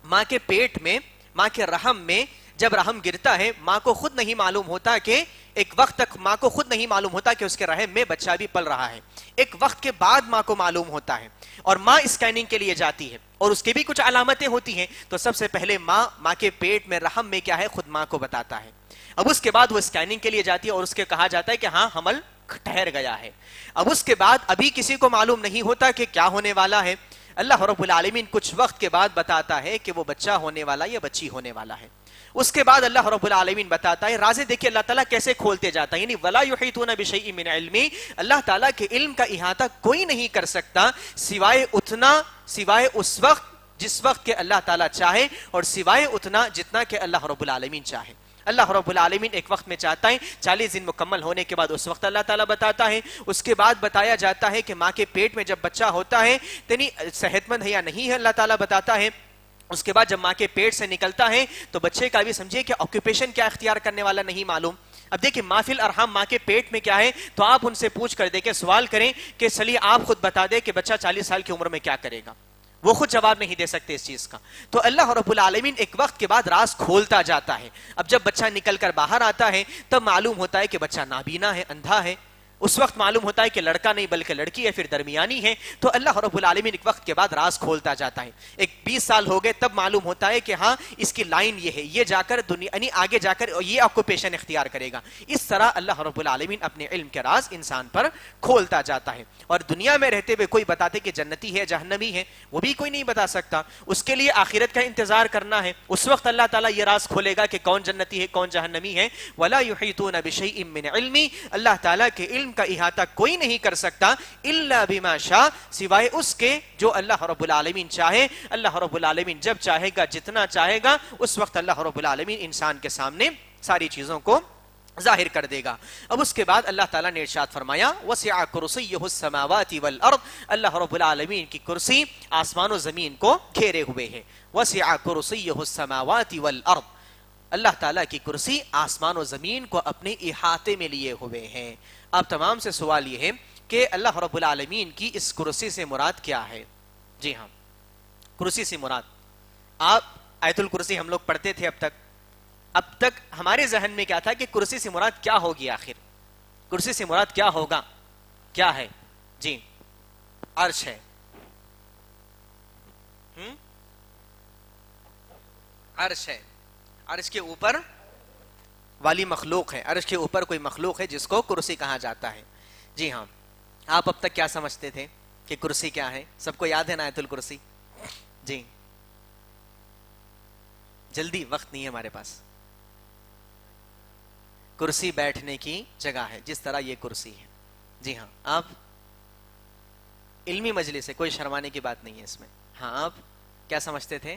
ماں کے پیٹ میں, ماں کے رحم میں جب رحم گرتا ہے, ماں کو خود نہیں معلوم ہوتا کہ ایک وقت تک ماں کو خود نہیں معلوم ہوتا کہ اس کے رحم میں بچہ بھی پل رہا ہے. ایک وقت کے بعد ماں کو معلوم ہوتا ہے, اور ماں اسکیننگ کے لیے جاتی ہے, اور اس کی بھی کچھ علامتیں ہوتی ہیں. تو سب سے پہلے ماں کے پیٹ میں رحم میں کیا ہے خود ماں کو بتاتا ہے. اب اس کے بعد وہ اسکیننگ کے لیے جاتی ہے اور اس کے کہا جاتا ہے کہ ہاں حمل ٹھہر گیا ہے. اب اس کے بعد ابھی کسی کو معلوم نہیں ہوتا کہ کیا ہونے والا ہے. اللہ رب العالمین کچھ وقت کے بعد بتاتا ہے کہ وہ بچہ ہونے والا یا بچی ہونے والا ہے. اس کے بعد اللہ رب العالمین بتاتا ہے رازے دیکھیں اللہ تعالیٰ کیسے کھولتے جاتا ہے, یعنی وَلَا يُحِيطُونَ بِشَيْءٍ مِّنْ عِلْمِهِ, اللہ تعالیٰ کے علم کا احاطہ کوئی نہیں کر سکتا سوائے اس وقت جس وقت کہ اللہ تعالیٰ چاہے, اور سوائے اتنا جتنا کہ اللہ رب العالمین چاہے. اللہ رب العالمین ایک وقت میں چاہتا ہے, 40 دن مکمل ہونے کے بعد اس وقت اللہ تعالیٰ بتاتا ہے. اس کے بعد بتایا جاتا ہے کہ ماں کے پیٹ میں جب بچہ ہوتا ہے یعنی صحت مند ہے یا نہیں ہے, اللہ تعالیٰ بتاتا ہے. اس کے بعد جب ماں کے پیٹ سے نکلتا ہے تو بچے کا بھی سمجھے کہ آکوپیشن کیا اختیار کرنے والا نہیں معلوم. اب دیکھیں ما فی الارحام, ماں کے پیٹ میں کیا ہے, تو آپ ان سے پوچھ کر دیکھیں, سوال کریں کہ چلیے آپ خود بتا دیں کہ بچہ 40 سال کی عمر میں کیا کرے گا, وہ خود جواب نہیں دے سکتے اس چیز کا. تو اللہ رب العالمین ایک وقت کے بعد راز کھولتا جاتا ہے. اب جب بچہ نکل کر باہر آتا ہے تب معلوم ہوتا ہے کہ بچہ نابینا ہے, اندھا ہے. اس وقت معلوم ہوتا ہے کہ لڑکا نہیں بلکہ لڑکی ہے, پھر درمیانی ہے. تو اللہ رب العالمین ایک وقت کے بعد راز کھولتا جاتا ہے. ایک 20 سال ہو گئے تب معلوم ہوتا ہے کہ ہاں اس کی لائن یہ ہے, یہ جا کر دنیا یعنی آگے جا کر یہ آکوپیشن اختیار کرے گا. اس طرح اللہ رب العالمین اپنے علم کے راز انسان پر کھولتا جاتا ہے. اور دنیا میں رہتے ہوئے کوئی بتاتے کہ جنتی ہے جہنمی ہے, وہ بھی کوئی نہیں بتا سکتا. اس کے لیے آخرت کا انتظار کرنا ہے, اس وقت اللہ تعالیٰ یہ راز کھولے گا کہ کون جنتی ہے کون جہنمی ہے. وَلَا يُحِيطُونَ بِشَيْءٍ مِّنْ عِلْمِهِ, اللہ تعالیٰ کے علم کا احاطہ کوئی نہیں کر سکتا الا بما شاء, سوائے اس کے جو اللہ رب العالمین چاہے. اللہ رب العالمین جب چاہے گا, جتنا چاہے گا, اس وقت اللہ رب العالمین انسان کے سامنے ساری چیزوں کو ظاہر کر دے گا. اب اس کے بعد اللہ تعالیٰ نے ارشاد فرمایا وسع کرسیہ السماوات والارض, اللہ رب العالمین کی کرسی آسمان و زمین کو گھیرے ہوئے ہے. وسع کرسیہ السماوات والارض, اللہ تعالیٰ کی کرسی آسمان و زمین کو اپنے احاطے میں لیے ہوئے ہیں. اب تمام سے سوال یہ ہے کہ اللہ رب العالمین کی اس کرسی سے مراد کیا ہے؟ جی ہاں, کرسی سے مراد, آپ آیت الکرسی ہم لوگ پڑھتے تھے اب تک ہمارے ذہن میں کیا تھا کہ کرسی سے مراد کیا ہوگی, آخر کرسی سے مراد کیا ہوگا, کیا ہے؟ جی عرش ہے. عرش ہے, عرش کے اوپر والی مخلوق ہے, عرش کے اوپر کوئی مخلوق ہے جس کو کرسی کہا جاتا ہے. جی ہاں, آپ اب تک کیا سمجھتے تھے کہ کرسی کیا ہے؟ سب کو یاد ہے نا آیت الکرسی؟ جی جلدی, وقت نہیں ہے ہمارے پاس. کرسی بیٹھنے کی جگہ ہے, جس طرح یہ کرسی ہے. جی ہاں, آپ علمی مجلس ہے, کوئی شرمانے کی بات نہیں ہے اس میں. ہاں, آپ کیا سمجھتے تھے؟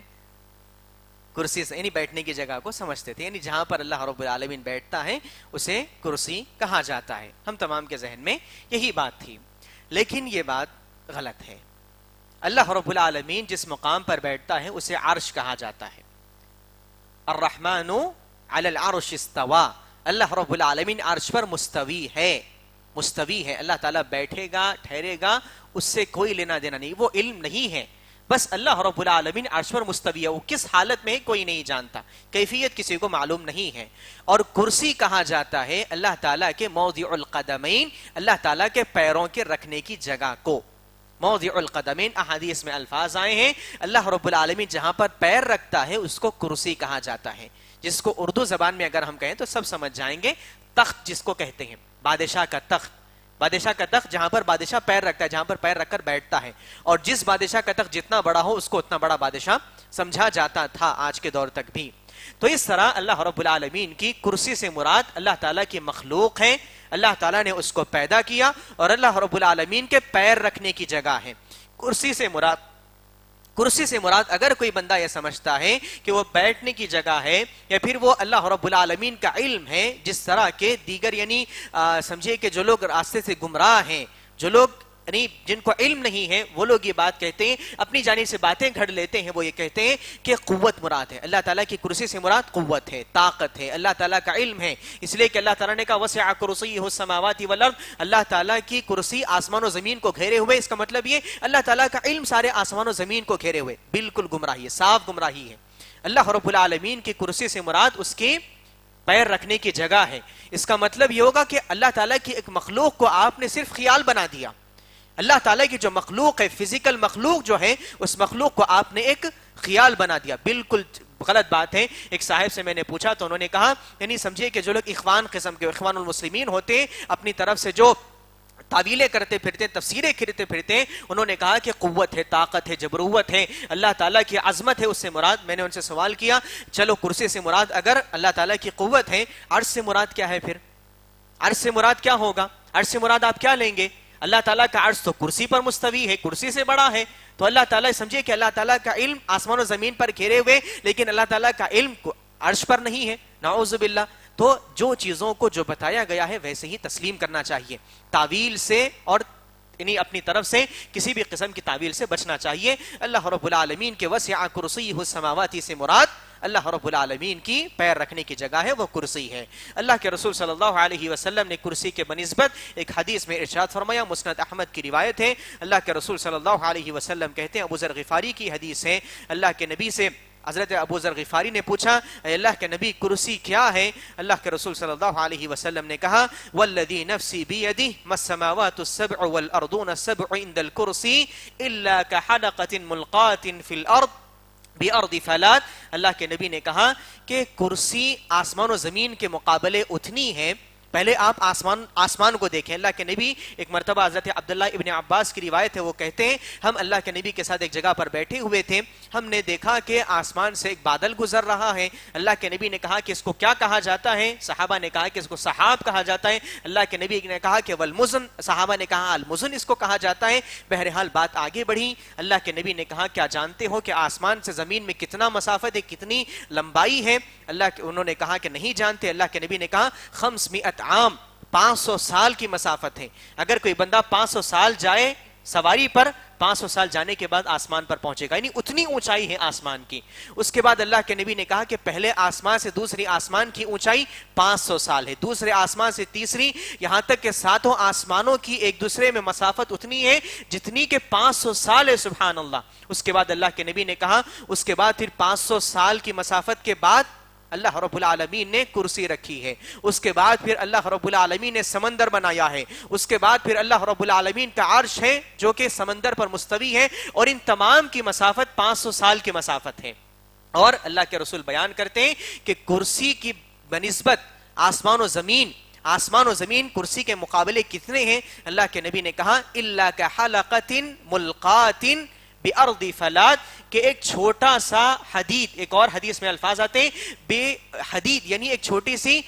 کرسی سے یعنی بیٹھنے کی جگہ کو سمجھتے تھے, یعنی جہاں پر اللہ رب العالمین بیٹھتا ہے اسے کرسی کہا جاتا ہے. ہم تمام کے ذہن میں یہی بات تھی, لیکن یہ بات غلط ہے. اللہ رب العالمین جس مقام پر بیٹھتا ہے اسے عرش کہا جاتا ہے. الرحمن علی العرش استوى, اللہ رب العالمین عرش پر مستوی ہے, مستوی ہے. اللہ تعالیٰ بیٹھے گا, ٹھہرے گا, اس سے کوئی لینا دینا نہیں, وہ علم نہیں ہے. بس اللہ رب العالمین عرش پر مستوی ہے, وہ کس حالت میں ہے کوئی نہیں جانتا, کیفیت کسی کو معلوم نہیں ہے. اور کرسی کہا جاتا ہے اللہ تعالیٰ کے موضع القدمین, اللہ تعالیٰ کے پیروں کے رکھنے کی جگہ کو. موضع القدمین, احادیث میں الفاظ آئے ہیں, اللہ رب العالمین جہاں پر پیر رکھتا ہے اس کو کرسی کہا جاتا ہے, جس کو اردو زبان میں اگر ہم کہیں تو سب سمجھ جائیں گے, تخت جس کو کہتے ہیں, بادشاہ کا تخت. بادشاہ کا تخت جہاں پر بادشاہ پیر رکھتا ہے, جہاں پر پیر رکھ کر بیٹھتا ہے, اور جس بادشاہ کا تخت جتنا بڑا ہو اس کو اتنا بڑا بادشاہ سمجھا جاتا تھا آج کے دور تک بھی. تو اس طرح اللہ رب العالمین کی کرسی سے مراد اللہ تعالیٰ کی مخلوق ہے, اللہ تعالیٰ نے اس کو پیدا کیا, اور اللہ رب العالمین کے پیر رکھنے کی جگہ ہے. کرسی سے مراد اگر کوئی بندہ یہ سمجھتا ہے کہ وہ بیٹھنے کی جگہ ہے یا پھر وہ اللہ رب العالمین کا علم ہے, جس طرح کے دیگر یعنی سمجھے کہ جو لوگ راستے سے گمراہ ہیں, جو لوگ یعنی جن کو علم نہیں ہے, وہ لوگ یہ بات کہتے ہیں, اپنی جانب سے باتیں گھڑ لیتے ہیں. وہ یہ کہتے ہیں کہ قوت مراد ہے, اللہ تعالیٰ کی کرسی سے مراد قوت ہے, طاقت ہے, اللہ تعالیٰ کا علم ہے. اس لیے کہ اللہ تعالیٰ نے کہا وسع کرسیہ السماوات والارض, اللہ تعالیٰ کی کرسی آسمان و زمین کو گھیرے ہوئے. اس کا مطلب یہ اللہ تعالیٰ کا علم سارے آسمان و زمین کو گھیرے ہوئے. بالکل گمراہی ہے, صاف گمراہی ہے. اللہ رب العالمین کی کرسی سے مراد اس کی پیر رکھنے کی جگہ ہے. اس کا مطلب یہ ہوگا کہ اللہ تعالیٰ کی ایک مخلوق کو آپ نے صرف خیال بنا دیا. اللہ تعالیٰ کی جو مخلوق ہے, فزیکل مخلوق جو ہے, اس مخلوق کو آپ نے ایک خیال بنا دیا, بالکل غلط بات ہے. ایک صاحب سے میں نے پوچھا تو انہوں نے کہا یعنی سمجھے کہ جو لوگ اخوان قسم کے اخوان المسلمین ہوتے ہیں اپنی طرف سے جو تعویلیں کرتے پھرتے تفسیریں کرتے پھرتے انہوں نے کہا کہ قوت ہے، طاقت ہے، جبروت ہے، اللہ تعالیٰ کی عظمت ہے، اس سے مراد. میں نے ان سے سوال کیا چلو کرسی سے مراد اگر اللہ تعالیٰ کی قوت ہے، عرش سے مراد کیا ہے؟ پھر عرش سے مراد کیا ہوگا؟ عرش سے مراد آپ کیا لیں گے؟ اللہ تعالیٰ کا عرش تو کرسی پر مستوی ہے، کرسی سے بڑا ہے. تو اللہ تعالیٰ سمجھے کہ اللہ تعالیٰ کا علم آسمان و زمین پر گھیرے ہوئے، لیکن اللہ تعالیٰ کا علم عرش پر نہیں ہے، نعوذ باللہ. تو جو چیزوں کو جو بتایا گیا ہے ویسے ہی تسلیم کرنا چاہیے، تعویل سے اور یعنی اپنی طرف سے کسی بھی قسم کی تعویل سے بچنا چاہیے. اللہ رب العالمین کے وسع کرسیہ السماوات سے مراد اللہ رب العالمین کی پیر رکھنے کی جگہ ہے، وہ کرسی ہے. اللہ کے رسول صلی اللہ علیہ وسلم نے کرسی کے بنسبت ایک حدیث میں ارشاد فرمایا، مسند احمد کی روایت ہے. اللہ کے رسول صلی اللہ علیہ وسلم کہتے ہیں، ابو ذر غفاری کی حدیث ہے، اللہ کے نبی سے حضرت ابو ذر غفاری نے پوچھا اے اللہ کے نبی کرسی کیا ہے؟ اللہ کے رسول صلی اللہ علیہ وسلم نے کہا والذی نفسی بیدہ ما السماوات السبع والارضون السبع عند الکرسی الا کحلقۃ ملقاۃ فی الارض بارض فلات. اللہ کے نبی نے کہا کہ کرسی آسمان و زمین کے مقابلے اتنی ہے. پہلے آپ آسمان کو دیکھیں. اللہ کے نبی ایک مرتبہ حضرت عبداللہ ابن عباس کی روایت ہے، وہ کہتے ہیں ہم اللہ کے نبی کے ساتھ ایک جگہ پر بیٹھے ہوئے تھے، ہم نے دیکھا کہ آسمان سے ایک بادل گزر رہا ہے. اللہ کے نبی نے کہا کہ اس کو کیا کہا جاتا ہے؟ صحابہ نے کہا کہ اس کو سحاب کہا جاتا ہے. اللہ کے نبی نے کہا کہ والمزن، صحابہ نے کہا المزن اس کو کہا جاتا ہے. بہرحال بات آگے بڑھی. اللہ کے نبی نے کہا کیا جانتے ہو کہ آسمان سے زمین میں کتنا مسافت ہے، کتنی لمبائی ہے؟ انہوں نے کہا کہ نہیں جانتے. اللہ کے نبی نے کہا 500 عام، 500 سال کی مسافت ہے. اگر کوئی بندہ 500 سال جائے سواری پر، 500 سال جانے کے بعد آسمان پر پہنچے گا، یعنی اتنی اونچائی ہے آسمان کی. اس کے بعد اللہ کے نبی نے کہا کہ پہلے آسمان سے دوسری آسمان کی اونچائی 500 سال ہے، دوسرے آسمان سے تیسری، یہاں تک کہ 7 آسمانوں کی ایک دوسرے میں مسافت اتنی ہے جتنی کہ 500 سال ہے. سبحان اللہ. اس کے بعد اللہ کے نبی نے کہا اس کے بعد پھر 500 سال کی مسافت کے بعد اللہ رب العالمین نے کرسی رکھی ہے. اس کے بعد پھر اللہ رب العالمین نے سمندر بنایا ہے. اس کے بعد پھر اللہ رب العالمین کا عرش ہے جو کہ سمندر پر مستوی ہے، اور ان تمام کی مسافت 500 سال کی مسافت ہے. اور اللہ کے رسول بیان کرتے ہیں کہ کرسی کی بنسبت آسمان و زمین کرسی کے مقابلے کتنے ہیں؟ اللہ کے نبی نے کہا الا کحلقۃ ملقاۃ بارض فلات، کہ ایک چھوٹا سا حدید، ایک اور حدیث میں الفاظ آتے ہیں بے حدید، یعنی ایک چھوٹی سی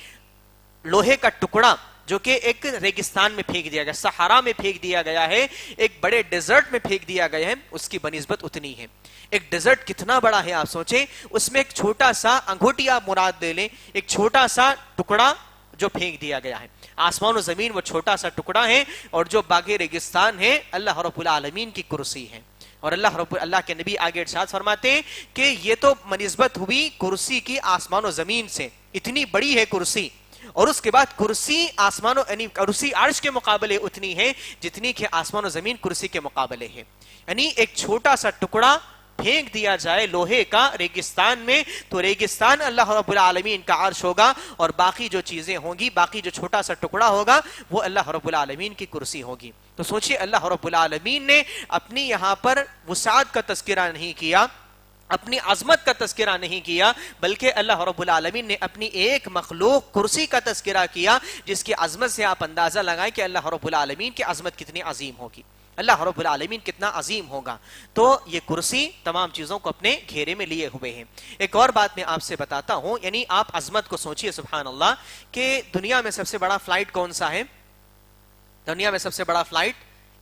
لوہے کا ٹکڑا جو کہ ایک ریگستان میں پھینک دیا گیا، صحرا میں پھینک دیا گیا ہے، ایک بڑے ڈیزرٹ میں پھینک دیا گیا ہے، اس کی بنسبت اتنی ہے. ایک ڈیزرٹ کتنا بڑا ہے آپ سوچیں، اس میں ایک چھوٹا سا انگوٹی آپ مراد لے لیں، ایک چھوٹا سا ٹکڑا جو پھینک دیا گیا ہے. آسمان و زمین وہ چھوٹا سا ٹکڑا ہے، اور جو باغ ریگستان ہے اللہ رب العالمین کی کرسی ہے. اور اللہ کے نبی آگے ارشاد فرماتے ہیں کہ یہ تو منسبت ہوئی کرسی کی آسمان و زمین سے، اتنی بڑی ہے کرسی. اور اس کے بعد کرسی یعنی کرسی عرش کے مقابلے اتنی ہے جتنی کہ آسمان و زمین کرسی کے مقابلے ہے. یعنی ایک چھوٹا سا ٹکڑا پھینک دیا جائے لوہے کا ریگستان میں، تو ریگستان اللہ رب العالمین کا عرش ہوگا، اور باقی جو چیزیں ہوں گی، باقی جو چھوٹا سا ٹکڑا ہوگا وہ اللہ رب العالمین کی کرسی ہوگی. تو سوچئے اللہ رب العالمین نے اپنی یہاں پر وسعت کا تذکرہ نہیں کیا، اپنی عظمت کا تذکرہ نہیں کیا، بلکہ اللہ رب العالمین نے اپنی ایک مخلوق کرسی کا تذکرہ کیا، جس کی عظمت سے آپ اندازہ لگائیں کہ اللہ رب العالمین کی عظمت کتنی عظیم ہوگی، اللہ رب العالمین کتنا عظیم ہوگا. تو یہ کرسی تمام چیزوں کو اپنے گھیرے میں لیے ہوئے ہیں. ایک اور بات میں آپ سے بتاتا ہوں، یعنی آپ عظمت کو سوچئے سبحان اللہ، کہ دنیا میں سب سے بڑا فلائٹ کون سا ہے؟ دنیا میں سب سے بڑا فلائٹ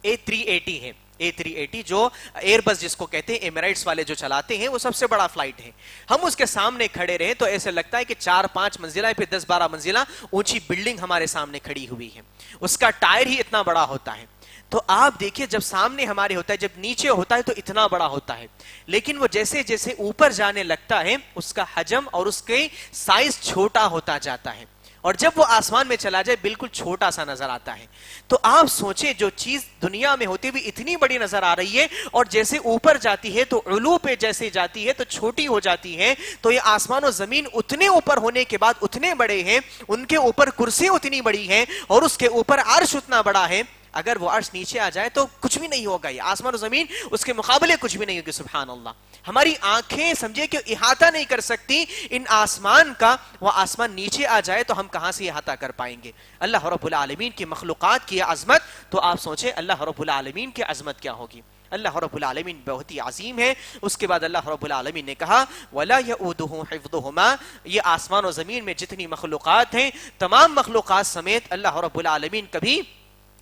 A380 ہے. A380 جو ایئر بس جس کو کہتے ہیں، ایمریٹس والے جو چلاتے ہیں، وہ سب سے بڑا فلائٹ ہے. ہم اس کے سامنے کھڑے رہے تو ایسے لگتا ہے کہ 4-5 منزلہ پھر 10-12 منزلہ اونچی بلڈنگ ہمارے سامنے کھڑی ہوئی ہے. اس کا ٹائر ہی اتنا بڑا ہوتا ہے. تو آپ دیکھیے جب سامنے ہمارے ہوتا ہے، جب نیچے ہوتا ہے تو اتنا بڑا ہوتا ہے، لیکن وہ جیسے جیسے اوپر جانے لگتا ہے اس کا حجم اور اس کے سائز چھوٹا ہوتا جاتا ہے، اور جب وہ آسمان میں چلا جائے بالکل چھوٹا سا نظر آتا ہے. تو آپ سوچیں جو چیز دنیا میں ہوتی ہوئی اتنی بڑی نظر آ رہی ہے، اور جیسے اوپر جاتی ہے تو علو پہ جیسے جاتی ہے تو چھوٹی ہو جاتی ہے. تو یہ آسمان و زمین اتنے اوپر ہونے کے بعد اتنے بڑے ہیں، ان کے اوپر کرسی اتنی بڑی ہے، اور اس کے اوپر عرش اتنا بڑا ہے. اگر وہ عرش نیچے آ جائے تو کچھ بھی نہیں ہوگا, یہ آسمان و زمین اس کے مقابلے کچھ بھی نہیں ہوگی. سبحان اللہ. ہماری آنکھیں سمجھے کہ احاطہ نہیں کر سکتی ان آسمان کا, وہ آسمان نیچے آ جائے تو ہم کہاں سے احاطہ کر پائیں گے. اللہ رب العالمین کی مخلوقات کی عظمت, تو آپ سوچیں اللہ رب العالمین کی عظمت کیا ہوگی. اللہ رب العالمین بہت ہی عظیم ہے. اس کے بعد اللہ رب العالمین نے کہا وَلَا يَؤُودُهُ حِفْظُهُمَا, یہ آسمان و زمین میں جتنی مخلوقات ہیں تمام مخلوقات سمیت اللہ رب العالمین کبھی,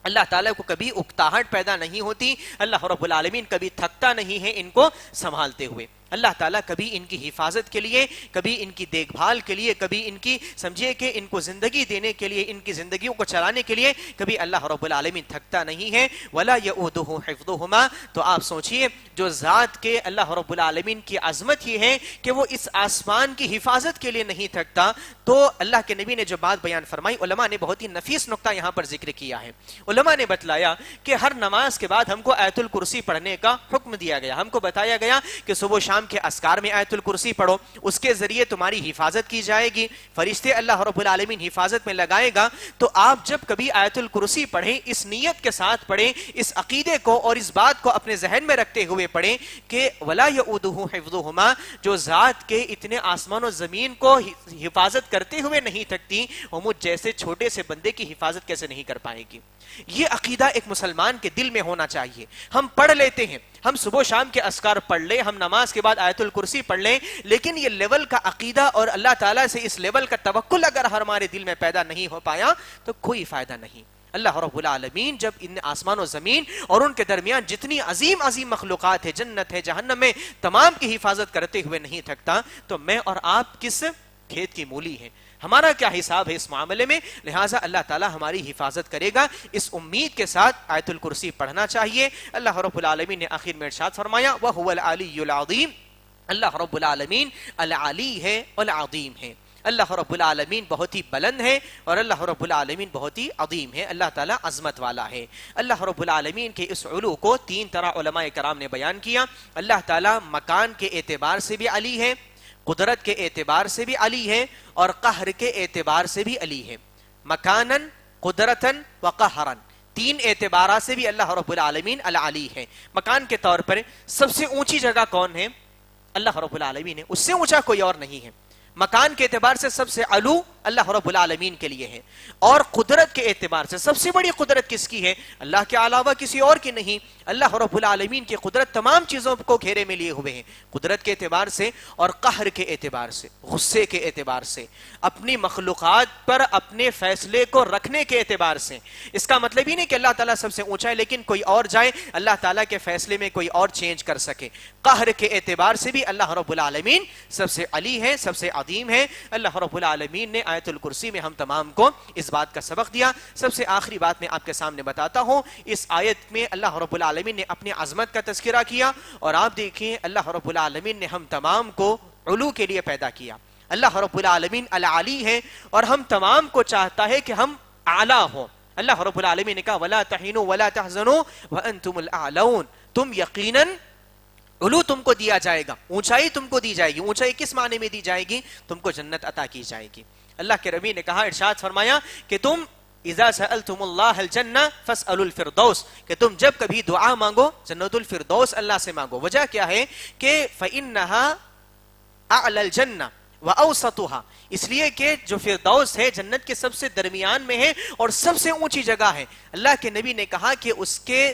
اللہ تعالیٰ کو کبھی اکتاہٹ پیدا نہیں ہوتی, اللہ رب العالمین کبھی تھکتا نہیں ہے ان کو سنبھالتے ہوئے. اللہ تعالیٰ کبھی ان کی حفاظت کے لیے, کبھی ان کی دیکھ بھال کے لیے, کبھی ان کی سمجھے کہ ان کو زندگی دینے کے لیے, ان کی زندگیوں کو چلانے کے لیے کبھی اللہ رب العالمین تھکتا نہیں ہے. وَلَا يَؤُودُهُ حِفْظُهُمَا, تو آپ سوچئے جو ذات کے اللہ رب العالمین کی عظمت یہ ہے کہ وہ اس آسمان کی حفاظت کے لیے نہیں تھکتا, تو اللہ کے نبی نے جو بات بیان فرمائی, علماء نے بہت ہی نفیس نقطہ یہاں پر ذکر کیا ہے. علماء نے بتلایا کہ ہر نماز کے بعد ہم کو آیت الکرسی پڑھنے کا حکم دیا گیا. ہم کو بتایا گیا کہ صبح و شام کے اذکار میں آیت الکرسی پڑھو, اس کے ذریعے تمہاری حفاظت کی جائے گی, فرشتے اللہ رب العالمین حفاظت میں لگائے گا. تو آپ جب کبھی آیت الکرسی پڑھیں اس نیت کے ساتھ پڑھیں, اس عقیدے کو اور اس بات کو اپنے ذہن میں رکھتے ہوئے پڑھیں کہ وَلَا يَؤُودُهُ حِفْظُهُمَا, جو ذات کے اتنے آسمان و زمین کو حفاظت کرتے ہوئے نہیں تھکتی, وہ مجھ جیسے چھوٹے سے بندے کی حفاظت کیسے نہیں کر پائے گی. یہ عقیدہ ایک مسلمان کے دل میں ہونا چاہیے. ہم پڑھ لیتے ہیں, ہم صبح و شام کے اذکار پڑھ لیں, ہم نماز کے بعد آیت الکرسی پڑھ لیں, لیکن یہ لیول کا عقیدہ اور اللہ تعالیٰ سے اس لیول کا توکل اگر ہمارے دل میں پیدا نہیں ہو پایا تو کوئی فائدہ نہیں. اللہ رب العالمین جب ان آسمان و زمین اور ان کے درمیان جتنی عظیم عظیم مخلوقات ہے, جنت ہے, جہنم میں, تمام کی حفاظت کرتے ہوئے نہیں تھکتا, تو میں اور آپ کس کھیت کی مولی ہیں, ہمارا کیا حساب ہے اس معاملے میں. لہٰذا اللہ تعالیٰ ہماری حفاظت کرے گا, اس امید کے ساتھ آیت الکرسی پڑھنا چاہیے. اللہ رب العالمین نے آخر میں ارشاد فرمایا وَهُوَ الْعَلِيُّ الْعَظِيمُ, اللہ رب العالمین العلی ہے والعظیم ہے. اللہ رب العالمین بہت ہی بلند ہے اور اللہ رب العالمین بہت ہی عظیم ہے. اللہ تعالیٰ عظمت والا ہے. اللہ رب العالمین کے اس علو کو تین طرح علماء کرام نے بیان کیا. اللہ تعالیٰ مکان کے اعتبار سے بھی علی ہے, قدرت کے اعتبار سے بھی علی ہے, اور قہر کے اعتبار سے بھی علی ہے. مکانن, قدرتن و قہرن, تین اعتبارات سے بھی اللہ رب العالمین العلی ہے. مکان کے طور پر سب سے اونچی جگہ کون ہے؟ اللہ رب العالمین ہے, اس سے اونچا کوئی اور نہیں ہے. مکان کے اعتبار سے سب سے علو اللہ رب العالمین کے لیے ہے, اور قدرت کے اعتبار سے سب سے بڑی قدرت کس کی ہے؟ اللہ کے علاوہ کسی اور کی نہیں. اللہ رب العالمین کی قدرت تمام چیزوں کو گھیرے میں لیے ہوئے ہیں, قدرت کے اعتبار سے اور قہر کے اعتبار سے, غصے کے اعتبار سے, اپنی مخلوقات پر اپنے فیصلے کو رکھنے کے اعتبار سے. اس کا مطلب ہی نہیں کہ اللہ تعالیٰ سب سے اونچا ہے لیکن کوئی اور جائے اللہ تعالیٰ کے فیصلے میں کوئی اور چینج کر سکے. قہر کے اعتبار سے بھی اللہ رب العالمین سب سے علی ہے, سب سے عظیم ہے. اللہ رب العالمین نے آیت الکرسی میں ہم تمام کو اس بات کا سبق دیا. سب سے آخری بات میں آپ کے سامنے بتاتا ہوں, اس آیت میں اللہ رب العالمین نے اپنی عظمت کا تذکرہ کیا, اور آپ دیکھیں اللہ رب العالمین نے ہم تمام کو علو کے لیے پیدا کیا. اللہ رب العالمین العلی ہے اور ہم تمام کو چاہتا ہے کہ ہم اعلیٰ ہوں. اللہ رب العالمین نے کہا وَلَا تَحِنُوا وَلَا تَحْزَنُوا وَأَنْتُمُ الْأَعْلَوْنَ, تم یقیناً علو تم کو دیا جائے گا, اونچائی تم کو دی جائے گی. اونچائی کس معنی میں دی جائے گی؟ تم کو جنت عطا کی جائے گی. اللہ کے نبی نے کہا, ارشاد فرمایا کہ تم اذا سألتم اللہ الجنہ فاسألوا الفردوس, کہ تم جب کبھی دعا مانگو جنت الفردوس اللہ سے مانگو. وجہ کیا ہے کہ فإنها اعلی الجنہ وأوسطها, اس لیے کہ جو فردوس ہے جنت کے سب سے درمیان میں ہے اور سب سے اونچی جگہ ہے. اللہ کے نبی نے کہا کہ اس کے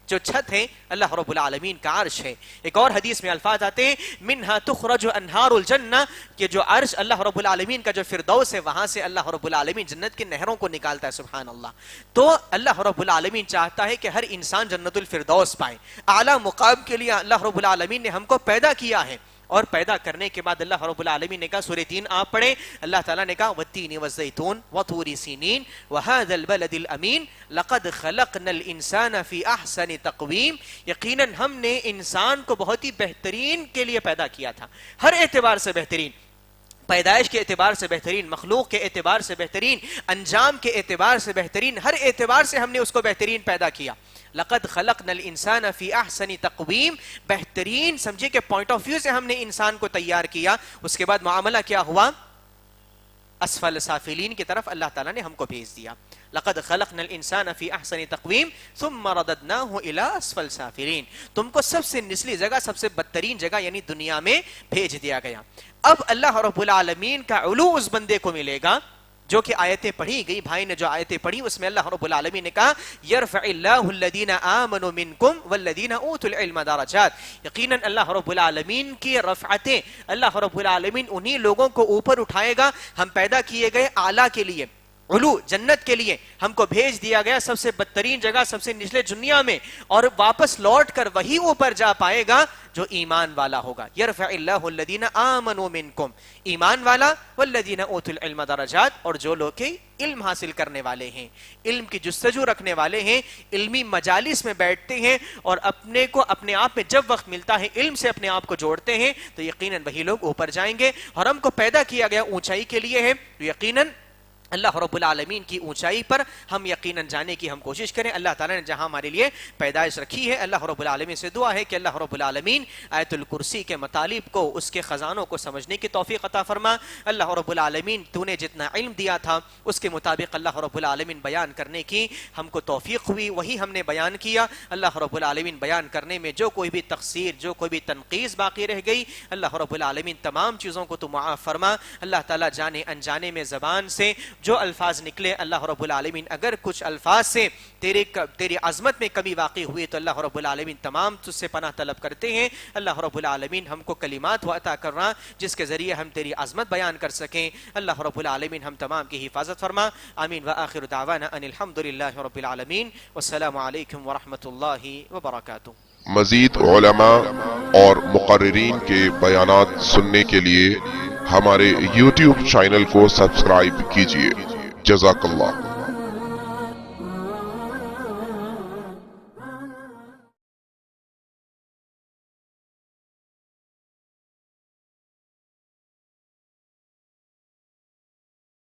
جو چھت ہے اللہ رب العالمین کا عرش ہے. ایک اور حدیث میں الفاظ آتے ہیں منہا تخرج انہار الجنہ, کہ جو عرش اللہ رب العالمین کا جو فردوس ہے وہاں سے اللہ رب العالمین جنت کی نہروں کو نکالتا ہے. سبحان اللہ. تو اللہ رب العالمین چاہتا ہے کہ ہر انسان جنت الفردوس پائے. اعلیٰ مقام کے لیے اللہ رب العالمین نے ہم کو پیدا کیا ہے, اور پیدا کرنے کے بعد اللہ رب العالمین نے کہا, سورہ 3 آپ پڑھیں, اللہ تعالیٰ نے کہا والتین والزیتون وطور سینین وہذا البلد الامین لقد خلقنا الانسان فی احسن تقویم, یقیناً ہم نے انسان کو بہت ہی بہترین کے لیے پیدا کیا تھا, ہر اعتبار سے بہترین, پیدائش کے اعتبار سے بہترین, مخلوق کے اعتبار سے بہترین, انجام کے اعتبار سے بہترین, ہر اعتبار سے ہم نے اس کو بہترین پیدا کیا. لقد خلقنا الانسان فی احسن تقویم, بہترین سمجھے کہ پوائنٹ آف ویو سے ہم نے انسان کو تیار کیا. اس کے بعد معاملہ کیا ہوا؟ اسفل سافلین کی طرف اللہ تعالیٰ نے ہم کو بھیج دیا. لقد خلقنا الانسان فی احسن تقویم ثم رددناہ الی اسفل سافلین. تم کو سب سے نچلی جگہ، سب سے بدترین جگہ یعنی دنیا میں بھیج دیا گیا. اب اللہ رب العالمین کا علو اس بندے کو ملے گا جو کہ آیتیں پڑھی گئی. بھائی نے جو آیتیں پڑھی اس میں اللہ رب العالمین نے کہا یرفع اللہ الذین آمنوا منکم والذین اوتوا العلم درجات. یقیناً اللہ رب العالمین کی رفعتیں، اللہ رب العالمین انہی لوگوں کو اوپر اٹھائے گا. ہم پیدا کیے گئے اعلیٰ کے لیے، علو جنت کے لیے. ہم کو بھیج دیا گیا سب سے بدترین جگہ، سب سے نچلے دنیا میں، اور واپس لوٹ کر وہی اوپر جا پائے گا جو ایمان والا ہوگا. یرفع اللہ الذین آمنوا منکم، ایمان والا، والذین اوتوا العلم درجات، اور جو لوگ کہ علم حاصل کرنے والے ہیں، علم کی جستجو رکھنے والے ہیں، علمی مجالس میں بیٹھتے ہیں اور اپنے کو اپنے آپ میں جب وقت ملتا ہے علم سے اپنے آپ کو جوڑتے ہیں، تو یقیناً وہی لوگ اوپر جائیں گے. اور ہم کو پیدا کیا گیا اونچائی کے لیے ہے، تو یقیناً اللہ رب العالمین کی اونچائی پر ہم یقیناً جانے کی ہم کوشش کریں. اللہ تعالیٰ نے جہاں ہمارے لیے پیدائش رکھی ہے، اللہ رب العالمین سے دعا ہے کہ اللہ رب العالمین آیت الکرسی کے مطالب کو، اس کے خزانوں کو سمجھنے کی توفیق عطا فرما. اللہ رب العالمین تو نے جتنا علم دیا تھا اس کے مطابق اللہ رب العالمین بیان کرنے کی ہم کو توفیق ہوئی، وہی ہم نے بیان کیا. اللہ رب العالمین بیان کرنے میں جو کوئی بھی تقصیر، جو کوئی بھی تنقیص باقی رہ گئی، اللہ رب العالمین تمام چیزوں کو تو معاف فرما. اللہ تعالیٰ جانے انجانے میں زبان سے جو الفاظ نکلے، اللہ رب العالمین اگر کچھ الفاظ سے تیری عظمت میں کمی واقع ہوئی تو اللہ رب العالمین تمام تجھ سے پناہ طلب کرتے ہیں. اللہ رب العالمین ہم کو کلمات و عطا کرنا جس کے ذریعے ہم تیری عظمت بیان کر سکیں. اللہ رب العالمین ہم تمام کی حفاظت فرما. آمین. وآخر دعوانا ان الحمدللہ رب العالمین والسلام علیکم ورحمۃ اللہ وبرکاتہ. مزید علماء اور مقررین کے بیانات سننے کے لیے ہمارے YouTube چینل کو سبسکرائب کیجیے. جزاک اللہ.